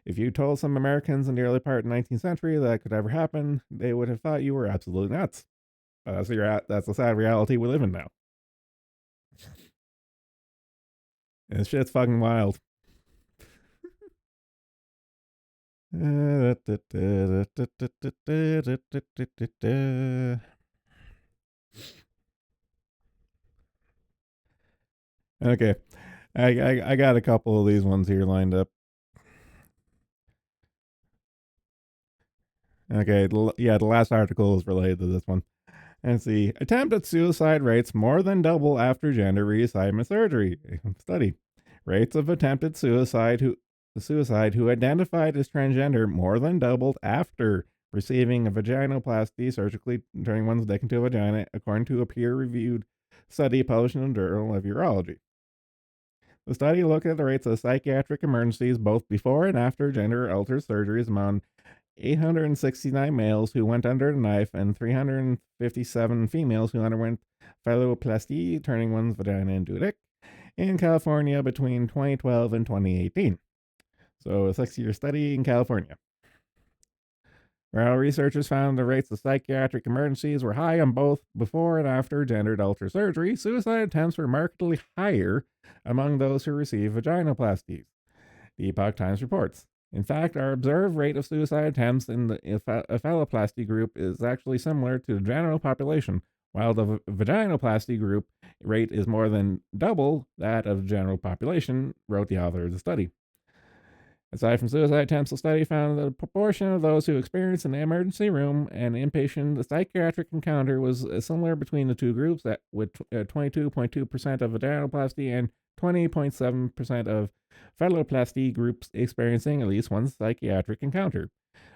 If you told some Americans in the early part of the 19th century that could ever happen, they would have thought you were absolutely nuts. That's the sad reality we live in now. And this shit's fucking wild. Okay, I got a couple of these ones here lined up. Okay, the last article is related to this one. And see, attempted suicide rates more than double after gender reassignment surgery. Study. Rates of attempted suicide who identified as transgender more than doubled after receiving a vaginoplasty, surgically turning one's dick into a vagina, according to a peer-reviewed study published in the Journal of Urology. The study looked at the rates of psychiatric emergencies both before and after gender-altered surgeries among 869 males who went under the knife and 357 females who underwent phalloplasty, turning one's vagina into a dick, in California between 2012 and 2018. So, a 6-year study in California. While researchers found the rates of psychiatric emergencies were high on both before and after gendered alter surgery, suicide attempts were markedly higher among those who received vaginoplasties, the Epoch Times reports. In fact, our observed rate of suicide attempts in the phalloplasty group is actually similar to the general population, while the vaginoplasty group rate is more than double that of the general population, wrote the author of the study. Aside from suicide attempts, the study found that the proportion of those who experienced an emergency room and inpatient psychiatric encounter was similar between the two groups, with 22.2% of vaginoplasty and 20.7% of phalloplasty groups experiencing at least one psychiatric encounter.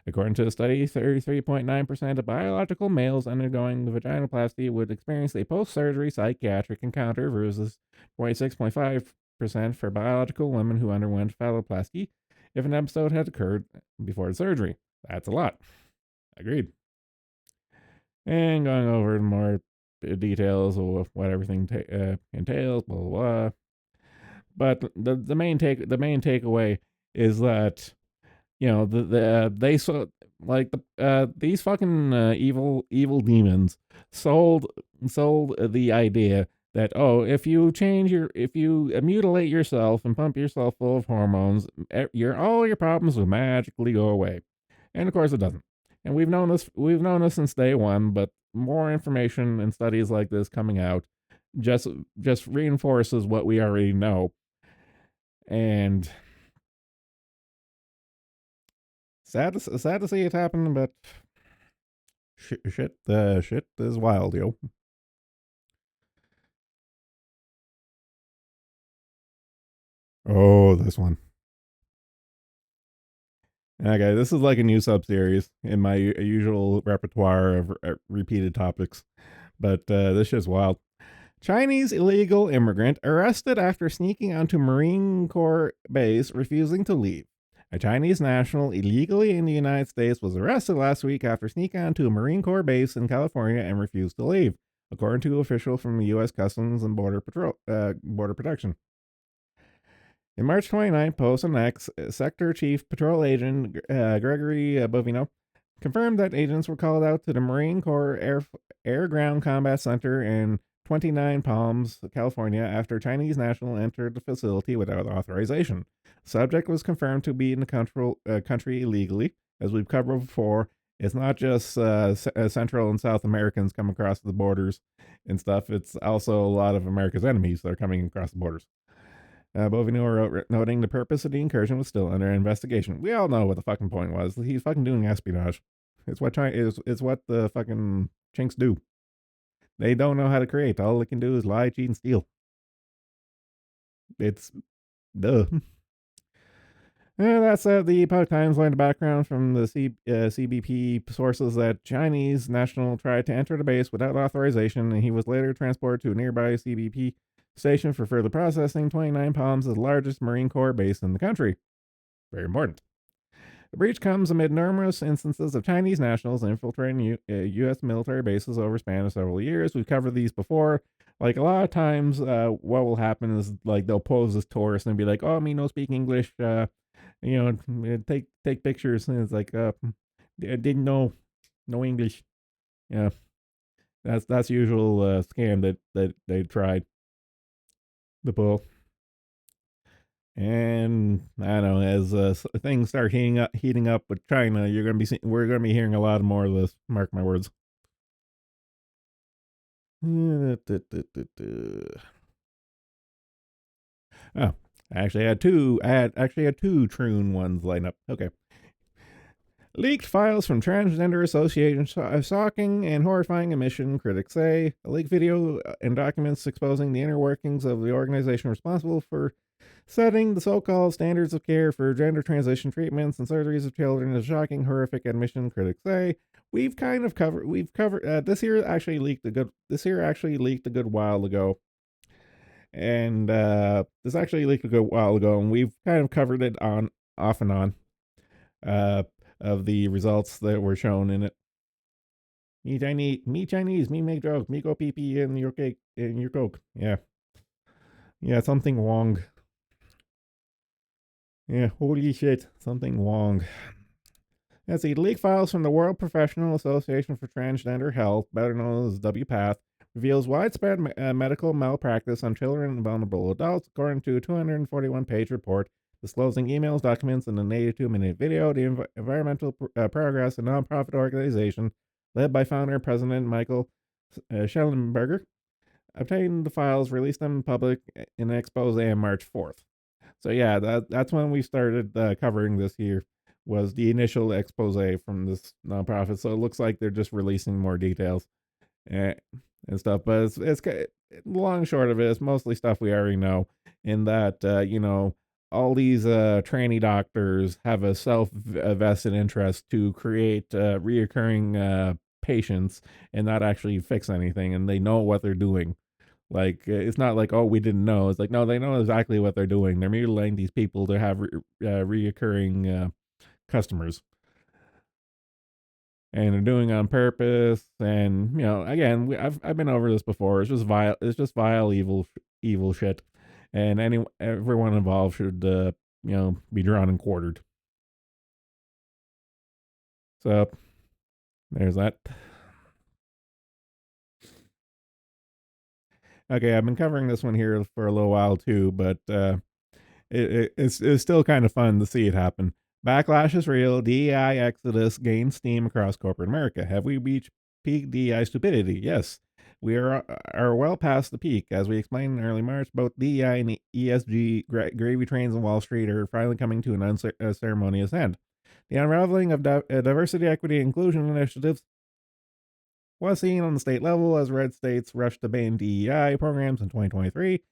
According to the study, 33.9% of biological males undergoing the vaginoplasty would experience a post-surgery psychiatric encounter versus 26.5% for biological women who underwent phalloplasty if an episode had occurred before the surgery. That's a lot. Agreed. And going over more details of what everything entails, blah blah blah. But the main takeaway is that they saw like these fucking evil demons sold the idea that, oh, if you mutilate yourself and pump yourself full of hormones, all your problems will magically go away. And of course it doesn't. And we've known this since day one, but more information and studies like this coming out just reinforces what we already know. And sad to see it happen, but shit is wild, yo. Oh, this one. Okay, this is like a new sub-series in my usual repertoire of repeated topics, but this shit's wild. Chinese illegal immigrant arrested after sneaking onto Marine Corps base, refusing to leave. A Chinese national illegally in the United States was arrested last week after sneaking onto a Marine Corps base in California and refused to leave, according to an official from the U.S. Customs and Border Protection. In March 29th, Post on X, Sector Chief Patrol Agent Gregory Bovino confirmed that agents were called out to the Marine Corps Air Ground Combat Center in 29 Palms, California, after a Chinese national entered the facility without authorization. The subject was confirmed to be in the country illegally. As we've covered before, it's not just Central and South Americans come across the borders and stuff. It's also a lot of America's enemies that are coming across the borders. Bovino wrote, noting the purpose of the incursion was still under investigation. We all know what the fucking point was. He's fucking doing espionage. It's what the fucking chinks do. They don't know how to create. All they can do is lie, cheat, and steal. It's duh. That said, the Epoch Times learned background from the CBP sources that Chinese national tried to enter the base without authorization, and he was later transported to a nearby CBP station for further processing. 29 Palms is the largest Marine Corps base in the country. Very important. The breach comes amid numerous instances of Chinese nationals infiltrating U.S. military bases over a span of several years. We've covered these before. Like, a lot of times, what will happen is, like, they'll pose as tourists and be like, oh, me no speak English, take pictures. And it's like, I didn't know no English. Yeah, that's usual scam that they tried to pull. And I don't know, as things start heating up with China, we're gonna be hearing a lot more of this. Mark my words. Oh, I actually had two. Troon ones lined up. Okay. Leaked files from transgender association shocking and horrifying admission, critics say. A leaked video and documents exposing the inner workings of the organization responsible for setting the so-called standards of care for gender transition treatments and surgeries of children is shocking, horrific admission, critics say. We've covered this year actually leaked a good while ago. And this actually leaked a good while ago, and we've kind of covered it on off and on. of the results that were shown in it. Me Chinese, me make joke, me go pee pee in your cake, in your Coke. Yeah. Yeah, something wrong. Yeah, holy shit, something wrong. Let's see, leak files from the World Professional Association for Transgender Health, better known as WPATH, reveals widespread medical malpractice on children and vulnerable adults, according to a 241-page report disclosing emails, documents, and an 82-minute video. The Environmental Progress, a nonprofit organization led by founder and president Michael Schellenberger, obtained the files, released them in public in an expose on March 4th. So yeah, that's when we started covering this here, was the initial expose from this nonprofit. So it looks like they're just releasing more details and, and stuff. But it's long and short of it, it's mostly stuff we already know. In that all these trainee doctors have a vested interest to create reoccurring patients and not actually fix anything, and they know what they're doing. Like, it's not like, oh, we didn't know. It's like, no, they know exactly what they're doing. They're mutilating these people to have reoccurring customers, and they're doing it on purpose. And again, I've been over this before. It's just vile. It's just vile, evil shit. And everyone involved should be drawn and quartered. So there's that. Okay, I've been covering this one here for a little while too, but it's still kind of fun to see it happen. Backlash is real. DEI exodus gains steam across corporate America. Have we reached peak DEI stupidity? Yes. We are well past the peak. As we explained in early March, both DEI and ESG gravy trains on Wall Street are finally coming to an unceremonious end. The unraveling of diversity, equity, and inclusion initiatives was seen on the state level as red states rushed to ban DEI programs in 2023.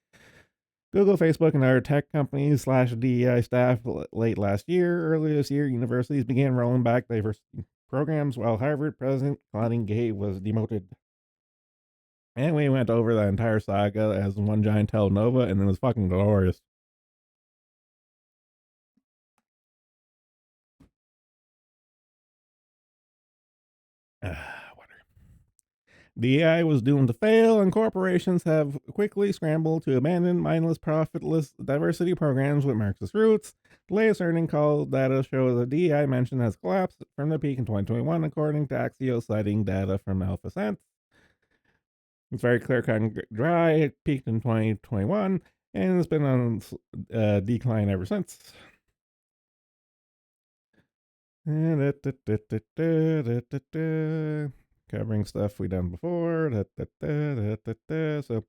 Google, Facebook, and other tech companies / DEI staff late last year. Earlier this year, universities began rolling back diversity programs, while Harvard president Claudine Gay was demoted. And we went over that entire saga as one giant telenova, and it was fucking glorious. DEI was doomed to fail, and corporations have quickly scrambled to abandon mindless, profitless diversity programs with Marxist roots. The latest earning call data shows that DEI mention has collapsed from the peak in 2021, according to Axios, citing data from Alpha Sense. It's very clear cut and dry. It peaked in 2021, and it's been on decline ever since. Covering stuff we done before. So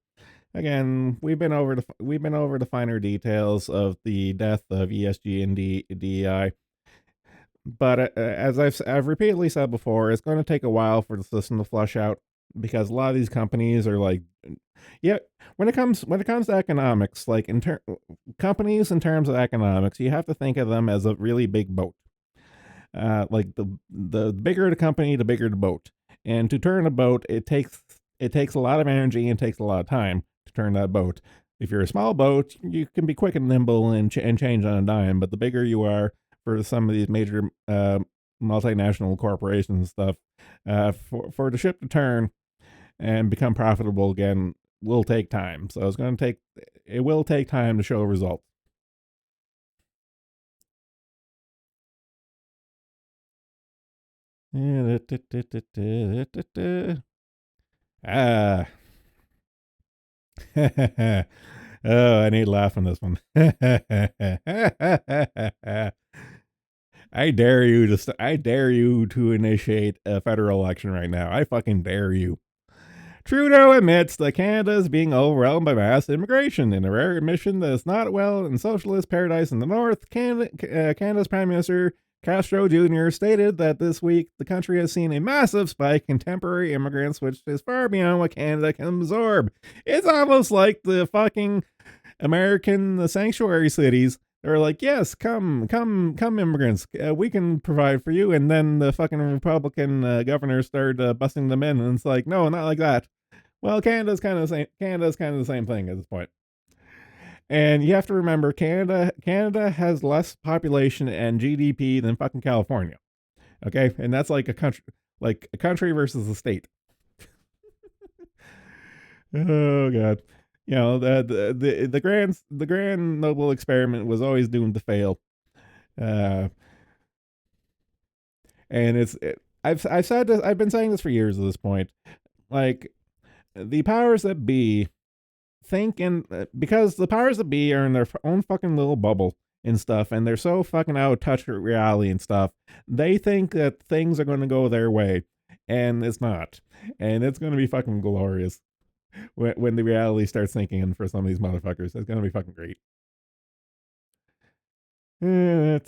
again, we've been over the finer details of the death of ESG and DEI. But as I've repeatedly said before, it's going to take a while for the system to flush out, because a lot of these companies are like, yeah, when it comes to economics, like companies in terms of economics, you have to think of them as a really big boat. Like the bigger the company, the bigger the boat. And to turn a boat, it takes a lot of energy and takes a lot of time to turn that boat. If you're a small boat, you can be quick and nimble and change on a dime. But the bigger you are, for some of these major multinational corporations and stuff, for the ship to turn and become profitable again will take time. So it will take time to show results. Ah. Oh, I need to laugh on this one. I dare you to initiate a federal election right now. I fucking dare you. Trudeau admits that Canada is being overwhelmed by mass immigration. In a rare admission that it's not well in socialist paradise in the north, Canada's Prime Minister Castro Jr. stated that this week the country has seen a massive spike in temporary immigrants, which is far beyond what Canada can absorb. It's almost like the fucking American sanctuary cities. They're like, yes, come, immigrants. We can provide for you. And then the fucking Republican governors started busting them in, and it's like, no, not like that. Well, Canada's kind of the same. Canada's kind of the same thing at this point. And you have to remember, Canada has less population and GDP than fucking California. Okay, and that's like a country versus a state. Oh god. You know, the grand noble experiment was always doomed to fail. Uh and I've said this, I've been saying this for years at this point. Like, the powers that be think, and because the powers that be are in their own fucking little bubble and stuff, and they're so fucking out of touch with reality and stuff, they think that things are going to go their way, and it's not. And it's going to be fucking glorious when the reality starts sinking in for some of these motherfuckers. It's going to be fucking great. Yeah,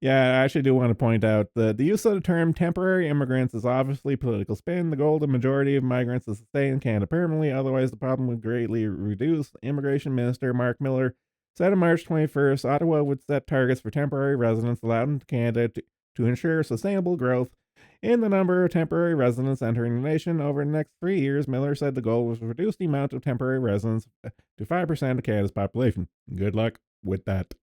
I actually do want to point out the use of the term temporary immigrants is obviously political spin. The goal of the majority of migrants is to stay in Canada permanently, otherwise the problem would greatly reduce. Immigration Minister Mark Miller said on March 21st Ottawa would set targets for temporary residents allowed into Canada to ensure sustainable growth in the number of temporary residents entering the nation over the next 3 years. Miller said the goal was to reduce the amount of temporary residents to 5% of Canada's population. Good luck with that.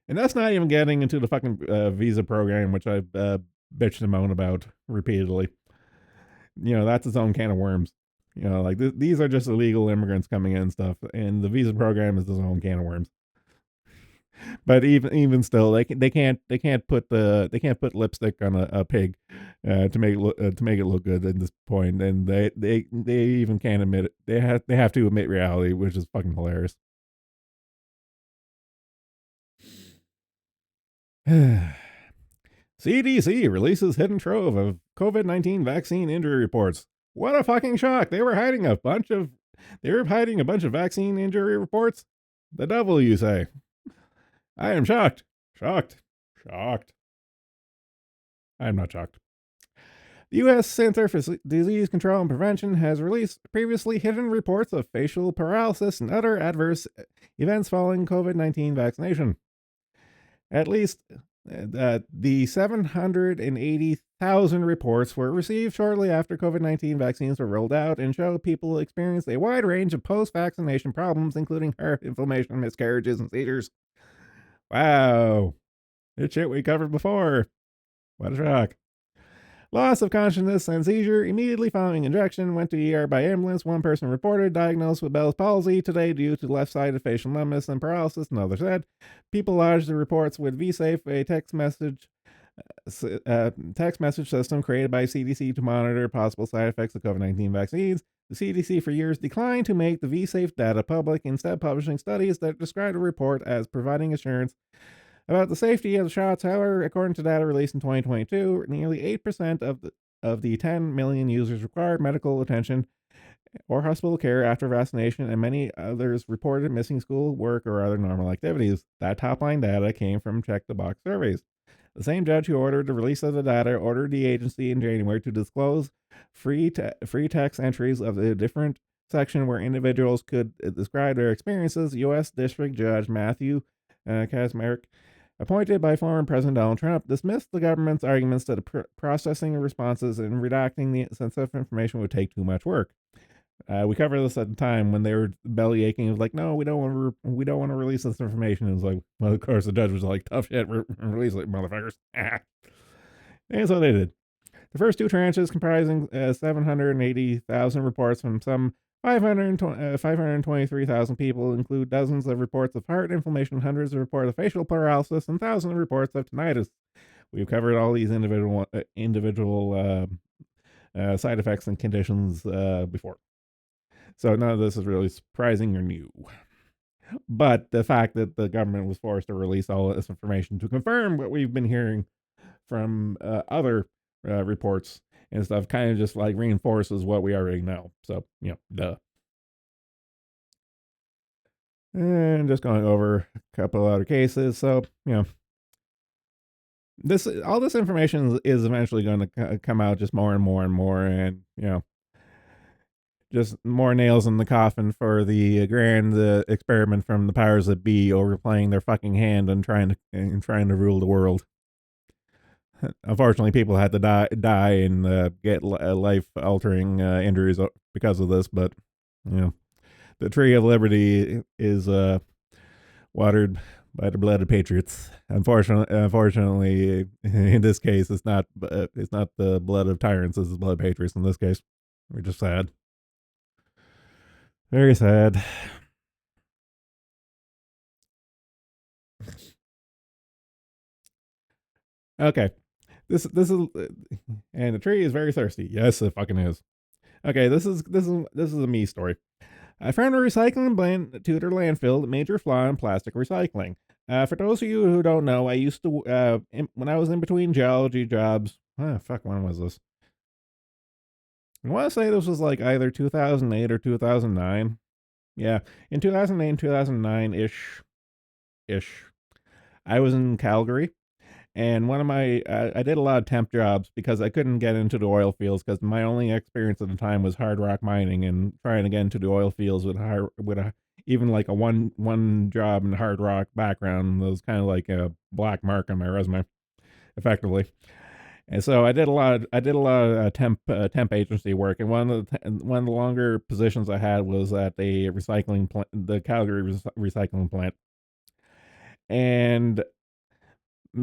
And that's not even getting into the fucking visa program, which I've bitched and moaned about repeatedly. You know, that's its own can of worms. You know, like these are just illegal immigrants coming in and stuff, and the visa program is its own can of worms. But even still, they can't put lipstick on a pig to make it look good at this point, and they even can't admit it. They have to admit reality, which is fucking hilarious. CDC releases hidden trove of COVID-19 vaccine injury reports. What a fucking shock! They were hiding a bunch of vaccine injury reports. The devil, you say? I am shocked. Shocked. Shocked. I am not shocked. The U.S. Center for Disease Control and Prevention has released previously hidden reports of facial paralysis and other adverse events following COVID-19 vaccination. At least the 780,000 reports were received shortly after COVID-19 vaccines were rolled out and show people experienced a wide range of post-vaccination problems, including heart inflammation, miscarriages, and seizures. Wow. It's shit we covered before. What a shock. Loss of consciousness and seizure immediately following injection. Went to ER by ambulance. One person reported diagnosed with Bell's palsy today due to left-sided facial numbness and paralysis. Another said people lodged the reports with VSafe, a text message system created by CDC to monitor possible side effects of COVID-19 vaccines. The CDC for years declined to make the VSafe data public, instead publishing studies that describe the report as providing assurance about the safety of the shots. However, according to data released in 2022, nearly 8% of the 10 million users required medical attention or hospital care after vaccination, and many others reported missing school, work, or other normal activities. That top-line data came from check-the-box surveys. The same judge who ordered the release of the data ordered the agency in January to disclose free text entries of the different section where individuals could describe their experiences. U.S. District Judge Matthew Kaczmarek, appointed by former President Donald Trump, dismissed the government's arguments that processing responses and redacting the sensitive information would take too much work. We covered this at the time when they were belly aching. It was like, no, we don't want to release this information. It was like, well, of course, the judge was like, tough shit, release it, motherfuckers. And so they did. The first two tranches, comprising 780,000 reports from some 523,000 people, include dozens of reports of heart inflammation, hundreds of reports of facial paralysis, and thousands of reports of tinnitus. We've covered all these individual side effects and conditions before. So none of this is really surprising or new. But the fact that the government was forced to release all of this information to confirm what we've been hearing from other reports and stuff kind of just like reinforces what we already know. So, duh. And just going over a couple other cases. So, all this information is eventually going to come out just more and more and more, and just more nails in the coffin for the grand experiment from the powers that be overplaying their fucking hand and trying to rule the world. Unfortunately, people had to die and get life-altering injuries because of this. But the tree of liberty is watered by the blood of patriots. Unfortunately, in this case, it's not the blood of tyrants. It's the blood of patriots. In this case, we're just sad, very sad. Okay, this is, and the tree is very thirsty. Yes, it fucking is. Okay, this is a me story. I found a recycling bin at Tudor landfill, major flaw in plastic recycling. For those of you who don't know, I used to, when I was in between geology jobs, fuck, when was this? I want to say this was like either 2008 or 2009. Yeah, in 2008 and 2009 ish. I was in Calgary, and one of my I did a lot of temp jobs because I couldn't get into the oil fields because my only experience at the time was hard rock mining, and trying to get into the oil fields with a even like a one job in hard rock background was kind of like a black mark on my resume, effectively. And so I did a lot of temp agency work, and one of the longer positions I had was at a recycling plant, the Calgary recycling plant, and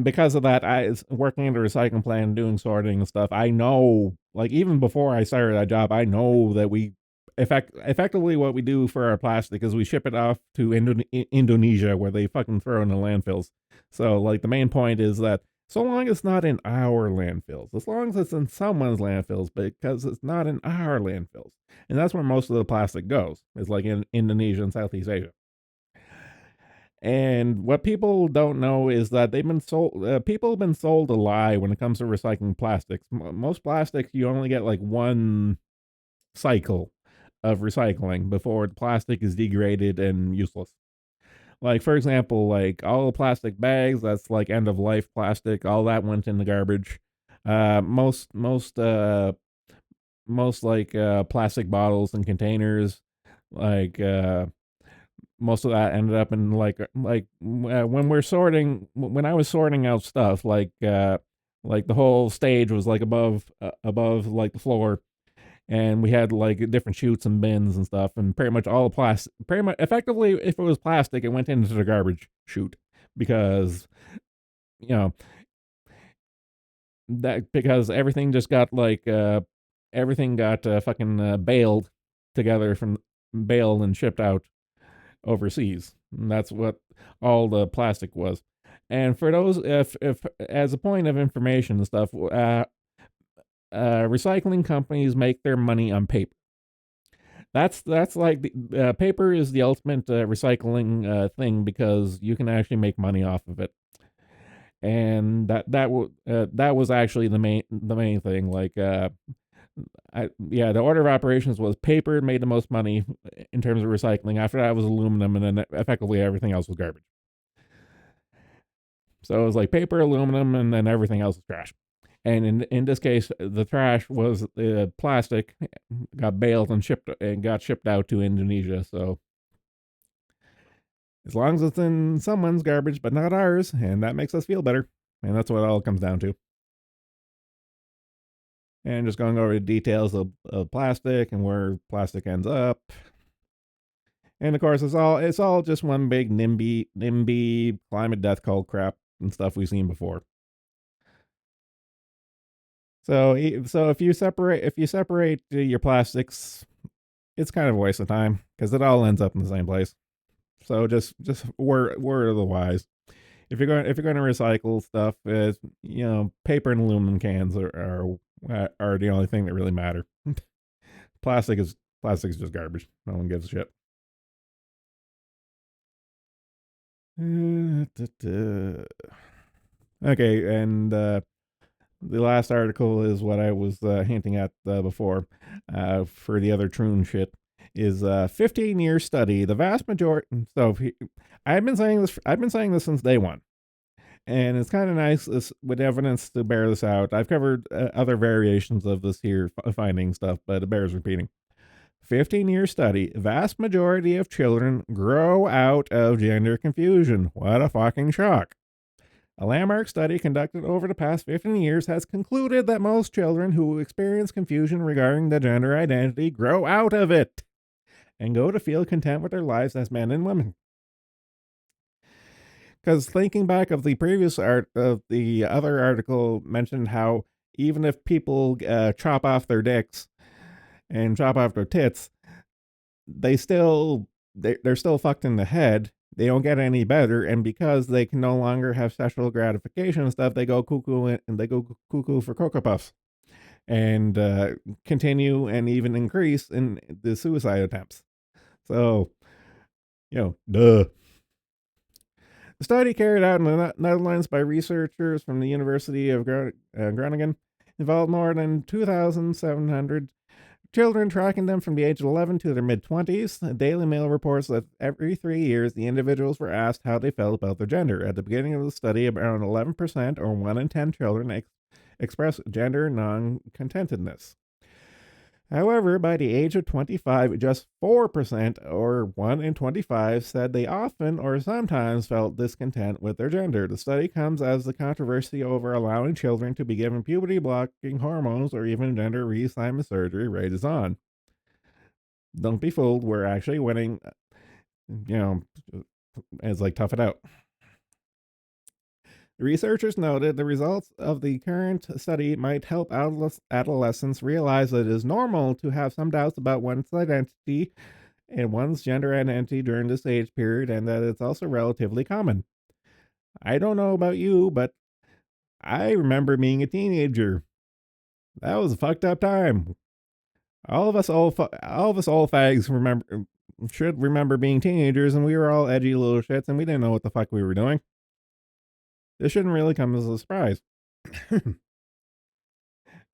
because of that, I working in the recycling plant, doing sorting and stuff. I know, like even before I started that job, I know that we effectively what we do for our plastic is we ship it off to Indonesia, where they fucking throw in the landfills. So like the main point is that so long as it's not in our landfills, as long as it's in someone's landfills, because it's not in our landfills, and that's where most of the plastic goes. It's like in Indonesia and Southeast Asia. And what people don't know is that they've been sold. People have been sold a lie when it comes to recycling plastics. Most plastics, you only get like one cycle of recycling before the plastic is degraded and useless. Like for example, like all the plastic bags, that's like end of life plastic. All that went in the garbage. Most like plastic bottles and containers, like most of that ended up in when when I was sorting out stuff, like the whole stage was like above like the floor, and we had like different chutes and bins and stuff, and pretty much all the plastic, pretty much effectively, if it was plastic, it went into the garbage chute, because you know that because everything just got like everything got fucking baled together from baled and shipped out overseas. And that's what all the plastic was. And for those, if as a point of information and stuff, recycling companies make their money on paper. That's like paper is the ultimate recycling thing, because you can actually make money off of it. And that was actually the main thing. Like yeah, the order of operations was paper made the most money in terms of recycling. After that was aluminum, and then effectively everything else was garbage. So it was like paper, aluminum, and then everything else was trash. And in this case, the trash was plastic, got baled and got shipped out to Indonesia. So as long as it's in someone's garbage, but not ours, and that makes us feel better. And that's what it all comes down to. And just going over the details of plastic and where plastic ends up. And of course, it's all just one big NIMBY climate death cult crap and stuff we've seen before. So if you separate your plastics, it's kind of a waste of time because it all ends up in the same place. So just word of the wise. If you're going to recycle stuff, paper and aluminum cans are the only thing that really matter. Plastic is just garbage. No one gives a shit. Okay, and the last article is what I was hinting at before for the other Troon shit. Is a 15-year study. The vast majority. So I've been saying this. I've been saying this since day one, and it's kind of nice with evidence to bear this out. I've covered other variations of this here finding stuff, but it bears repeating. 15-year study. Vast majority of children grow out of gender confusion. What a fucking shock. A landmark study conducted over the past 15 years has concluded that most children who experience confusion regarding their gender identity grow out of it and go to feel content with their lives as men and women. Because thinking back of the previous art of the other article mentioned how even if people chop off their dicks and chop off their tits, they're still fucked in the head. They don't get any better, and because they can no longer have sexual gratification and stuff, they go cuckoo and they go cuckoo for Cocoa Puffs and continue and even increase in the suicide attempts. So, duh. The study carried out in the Netherlands by researchers from the University of Groningen involved more than 2,700 children, tracking them from the age of 11 to their mid-20s. The Daily Mail reports that every 3 years, the individuals were asked how they felt about their gender. At the beginning of the study, around 11%, or 1 in 10 children, expressed gender non-contentedness. However, by the age of 25, just 4%, or 1 in 25, said they often or sometimes felt discontent with their gender. The study comes as the controversy over allowing children to be given puberty blocking hormones or even gender reassignment surgery rages on. Don't be fooled, we're actually winning. It's like tough it out. The researchers noted the results of the current study might help adolescents realize that it is normal to have some doubts about one's identity and one's gender identity during this age period, and that it's also relatively common. I don't know about you, but I remember being a teenager. That was a fucked up time. All of us old fags should remember being teenagers, and we were all edgy little shits, and we didn't know what the fuck we were doing. This shouldn't really come as a surprise. Okay,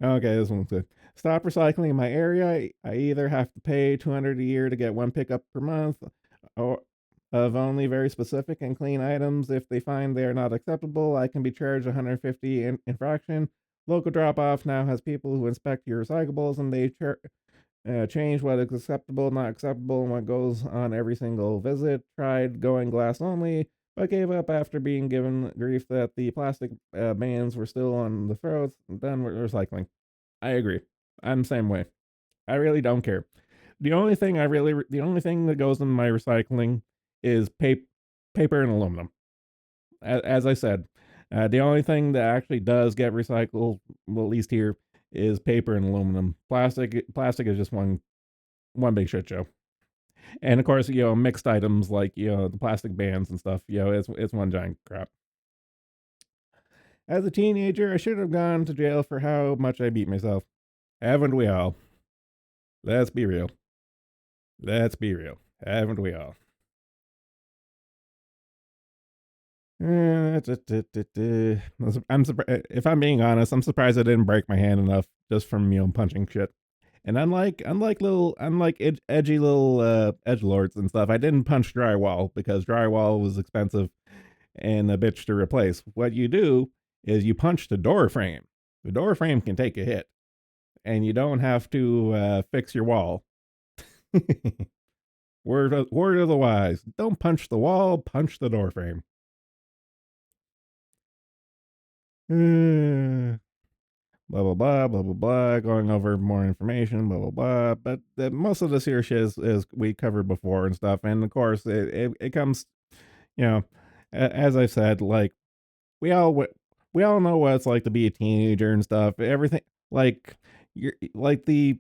this one's good. Stop recycling in my area. I either have to pay $200 a year to get one pickup per month, or of only very specific and clean items. If they find they are not acceptable, I can be charged $150 infraction. Local drop off now has people who inspect your recyclables, and they change what is acceptable, not acceptable, and what goes on every single visit. Tried going glass only, but gave up after being given grief that the plastic bans were still on the throats. Done with recycling. I agree. I'm the same way. I really don't care. The only thing that goes in my recycling is paper and aluminum. As I said, the only thing that actually does get recycled, well, at least here, is paper and aluminum. Plastic is just one big shit show. And of course, mixed items like the plastic bands and stuff. It's one giant crap. As a teenager, I should have gone to jail for how much I beat myself. Haven't we all? Let's be real. Haven't we all? I'm surprised. If I'm being honest, I'm surprised I didn't break my hand enough just from punching shit. And unlike edgy little edgelords and stuff, I didn't punch drywall because drywall was expensive and a bitch to replace. What you do is you punch the door frame. The door frame can take a hit, and you don't have to fix your wall. Word of the wise: don't punch the wall, punch the door frame. Blah blah blah blah blah blah. Going over more information, blah blah blah. But most of this here shit is we covered before and stuff. And of course, it comes, as I said, like we all know what it's like to be a teenager and stuff. Everything like you're like the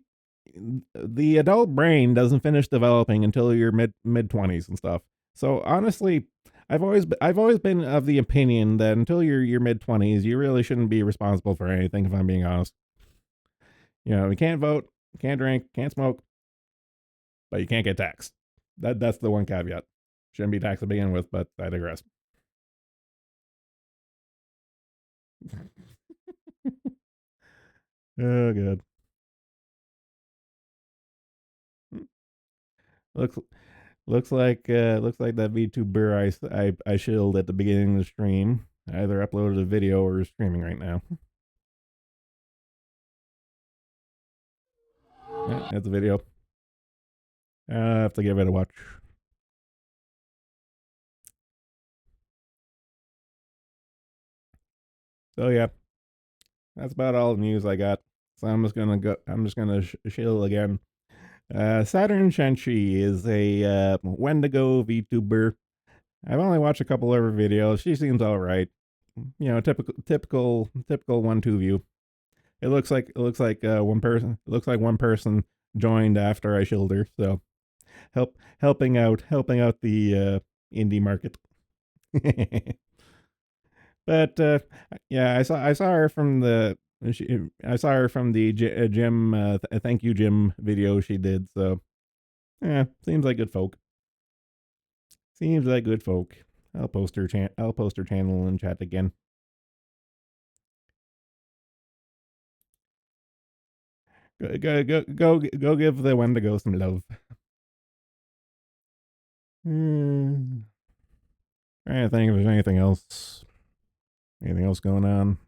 adult brain doesn't finish developing until your mid 20s and stuff. So honestly, I've always been of the opinion that until your mid 20s, you really shouldn't be responsible for anything. If I'm being honest, you can't vote, can't drink, can't smoke, but you can't get taxed. That's the one caveat. Shouldn't be taxed to begin with, but I digress. Oh god. Looks looks like that VTuber I shilled at the beginning of the stream either uploaded a video or is streaming right now. Yeah, that's a video. I have to give it a watch. So yeah, that's about all the news I got. So I'm just gonna go. I'm just gonna shill again. Saturn Shanshi is a Wendigo VTuber I've only watched a couple of her videos. She seems all right. Typical 1-2 view. It looks like one person joined after I shilled her. So helping out the indie market. But yeah, I saw her from the I saw her from the gym thank you gym video she did. So yeah, seems like good folk. Seems like good folk. I'll post her channel and chat again. Go give the Wendigo some love. Hmm. Trying to think if there's anything else. Anything else going on?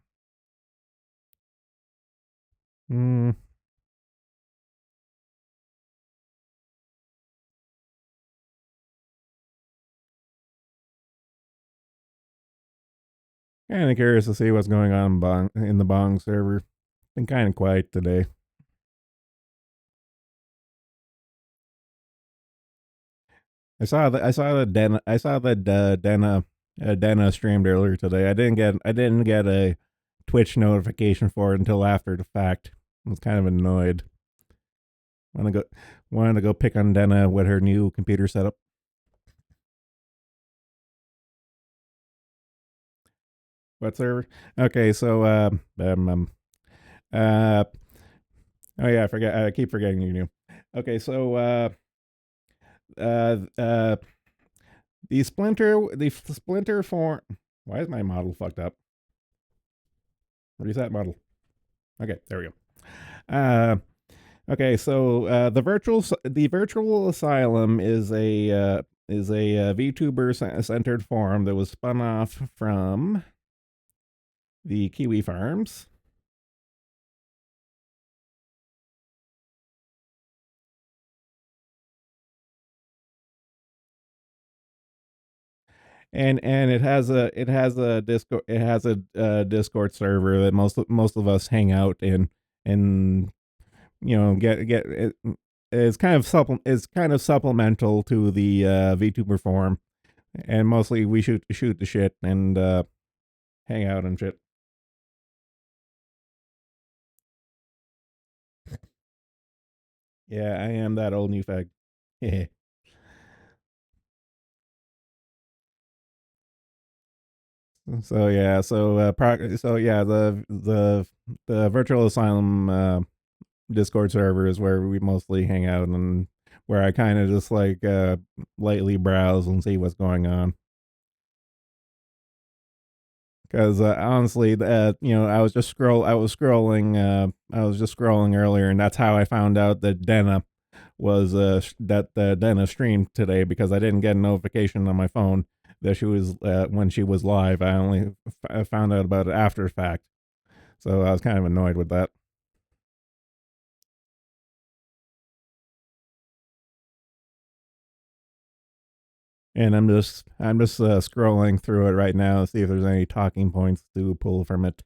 Hmm. Kind of curious to see what's going on in the Bong server. Been kind of quiet today. I saw that Dena streamed earlier today. I didn't get a Twitch notification for it until after the fact. I was kind of annoyed. Want to go Wanted to go pick on Dena with her new computer setup. What server? Okay, so uh oh yeah, I forget. I keep forgetting you knew. Okay, so uh uh the Splinter form. Why is my model fucked up? Reset model. Okay, there we go. Okay, so the virtual asylum is a VTuber centered forum that was spun off from the Kiwi Farms, and it has a Discord server that most of us hang out in, and get it. It's kind of supplemental to the VTuber forum, and mostly we shoot the shit and hang out and shit. Yeah, I am that old new fag. So yeah, the virtual asylum Discord server is where we mostly hang out, and where I kind of just like lightly browse and see what's going on. Because honestly, I was just scrolling earlier, and that's how I found out that Dena streamed today, because I didn't get a notification on my phone that she was when she was live. I found out about it after the fact, so I was kind of annoyed with that. And I'm just scrolling through it right now to see if there's any talking points to pull from it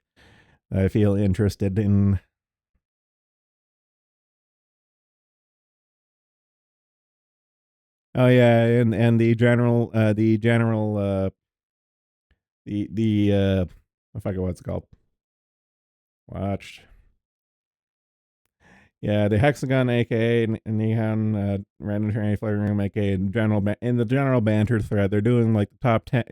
that I feel interested in. Oh yeah, and the I forget what it's called. Watched. Yeah, the Hexagon, aka Nihon Random Tranny Flare Room, aka in the general banter thread, they're doing like the top 10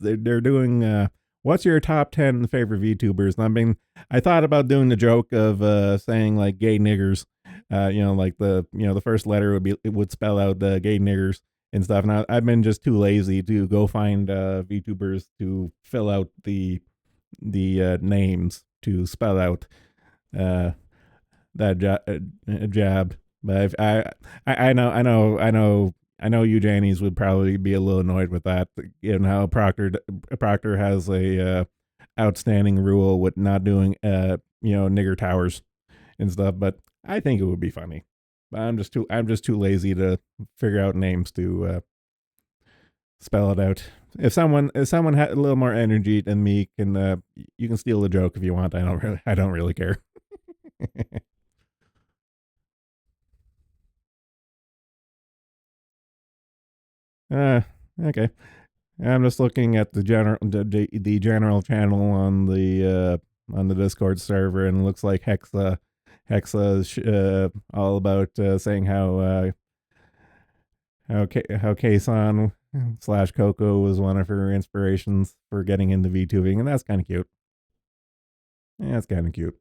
they're doing what's your top 10 favorite VTubers? And I mean, I thought about doing the joke of saying like gay niggers, like the first letter it would spell out gay niggers and stuff. And I've been just too lazy to go find VTubers to fill out the names to spell out uh jab. But if I know you Jannies would probably be a little annoyed with that, given how Proctor has a outstanding rule with not doing nigger towers and stuff. But I think it would be funny. But I'm just too lazy to figure out names to spell it out. If someone had a little more energy than me, can you can steal the joke if you want. I don't really care. uh, okay. I'm just looking at the general channel on the Discord server, and it looks like Hexa is all about saying how Kason slash Coco was one of her inspirations for getting into VTubing, and that's kind of cute. Yeah, that's kind of cute.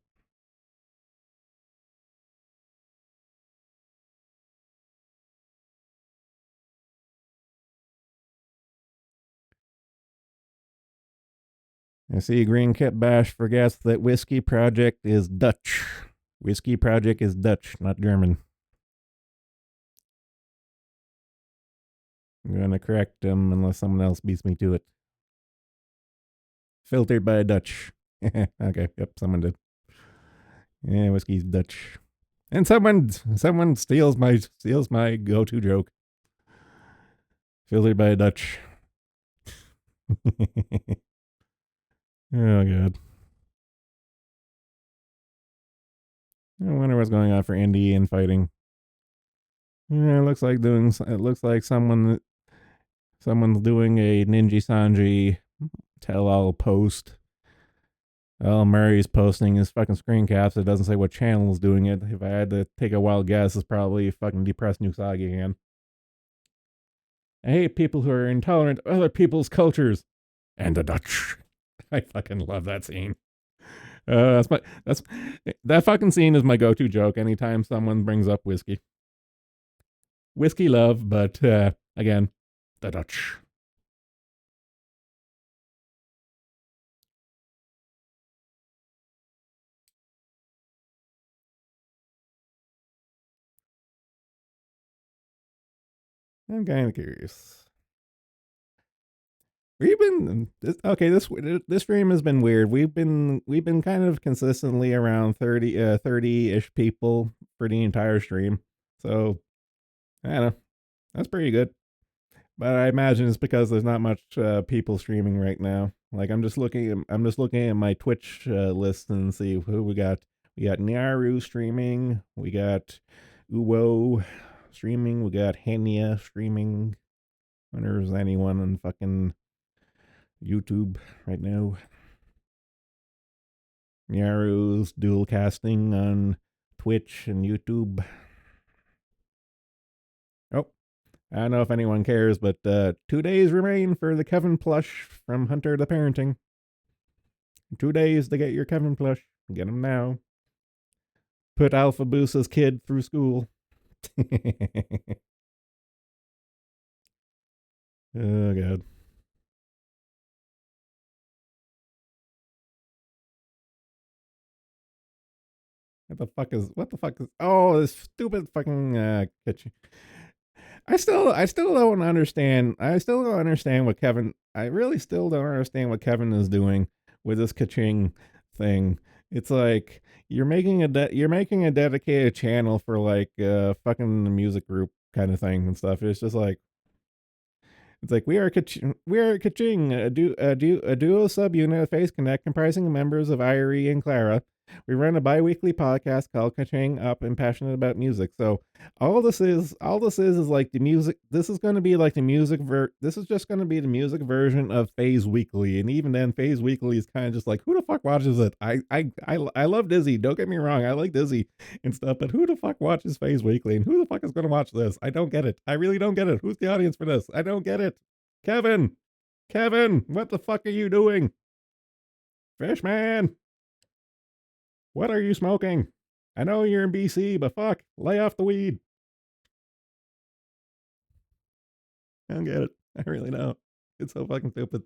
I see Green Kit Bash forgets that Whiskey Project is Dutch. Whiskey Project is Dutch, not German. I'm going to correct him unless someone else beats me to it. Filtered by Dutch. Okay, yep, someone did. Yeah, whiskey's Dutch. And someone steals my go-to joke. Filtered by Dutch. Oh god. I wonder what's going on for indie and fighting. Yeah, it looks like someone's doing a Ninja Sanji tell all post. Oh, Murray's posting his fucking screen caps. It doesn't say what channel is doing it. If I had to take a wild guess, it's probably fucking depressed Nusagi again. I hate people who are intolerant of other people's cultures. And the Dutch. I fucking love that scene. That's that fucking scene is my go-to joke anytime someone brings up whiskey. Whiskey love, but again, the Dutch. I'm kind of curious. We've been okay. This stream has been weird. We've been kind of consistently around 30 ish people for the entire stream. So I don't know. That's pretty good. But I imagine it's because there's not much people streaming right now. Like I'm just looking at my Twitch list and see who we got. We got Nyaru streaming. We got Uwo streaming. We got Henya streaming. I wonder if there's anyone on fucking YouTube right now. Nyaru's dual casting on Twitch and YouTube. Oh, I don't know if anyone cares, but 2 days remain for the Kevin plush from Hunter the Parenting. 2 days to get your Kevin plush. Get him now. Put Alpha Boosa's kid through school. Oh god. What the fuck is oh this stupid fucking kitchen. I still don't understand. I still don't understand what Kevin. I really still don't understand what Kevin is doing with this kaching thing. It's like you're making a dedicated channel for like fucking music group kind of thing and stuff. It's just like it's like we are Kaching, a duo subunit of Face Connect comprising of members of Irie and Clara. We run a bi-weekly podcast called Kaching Up and Passionate About Music. So all this is like the music. This is going to be like the music this is just going to be the music version of Phase Weekly, and even then, Phase Weekly is kind of just like who the fuck watches it? I love Dizzy. Don't get me wrong, I like Dizzy and stuff, but who the fuck watches Phase Weekly, and who the fuck is going to watch this? I don't get it. I really don't get it. Who's the audience for this? I don't get it. Kevin, Kevin, what the fuck are you doing? Fishman, what are you smoking? I know you're in BC, but fuck, lay off the weed. I don't get it. I really don't. It's so fucking stupid.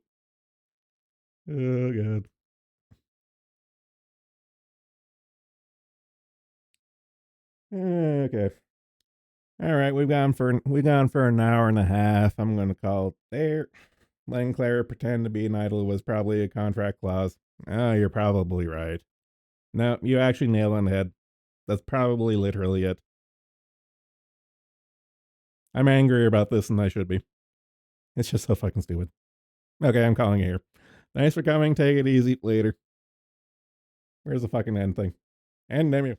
Oh god. Okay. All right, we've gone for an hour and a half. I'm gonna call it there. Letting Clara pretend to be an idol was probably a contract clause. Oh, you're probably right. No, you actually nailed on the head. That's probably literally it. I'm angrier about this than I should be. It's just so fucking stupid. Okay, I'm calling it here. Thanks for coming. Take it easy. Later. Where's the fucking end thing? End menu.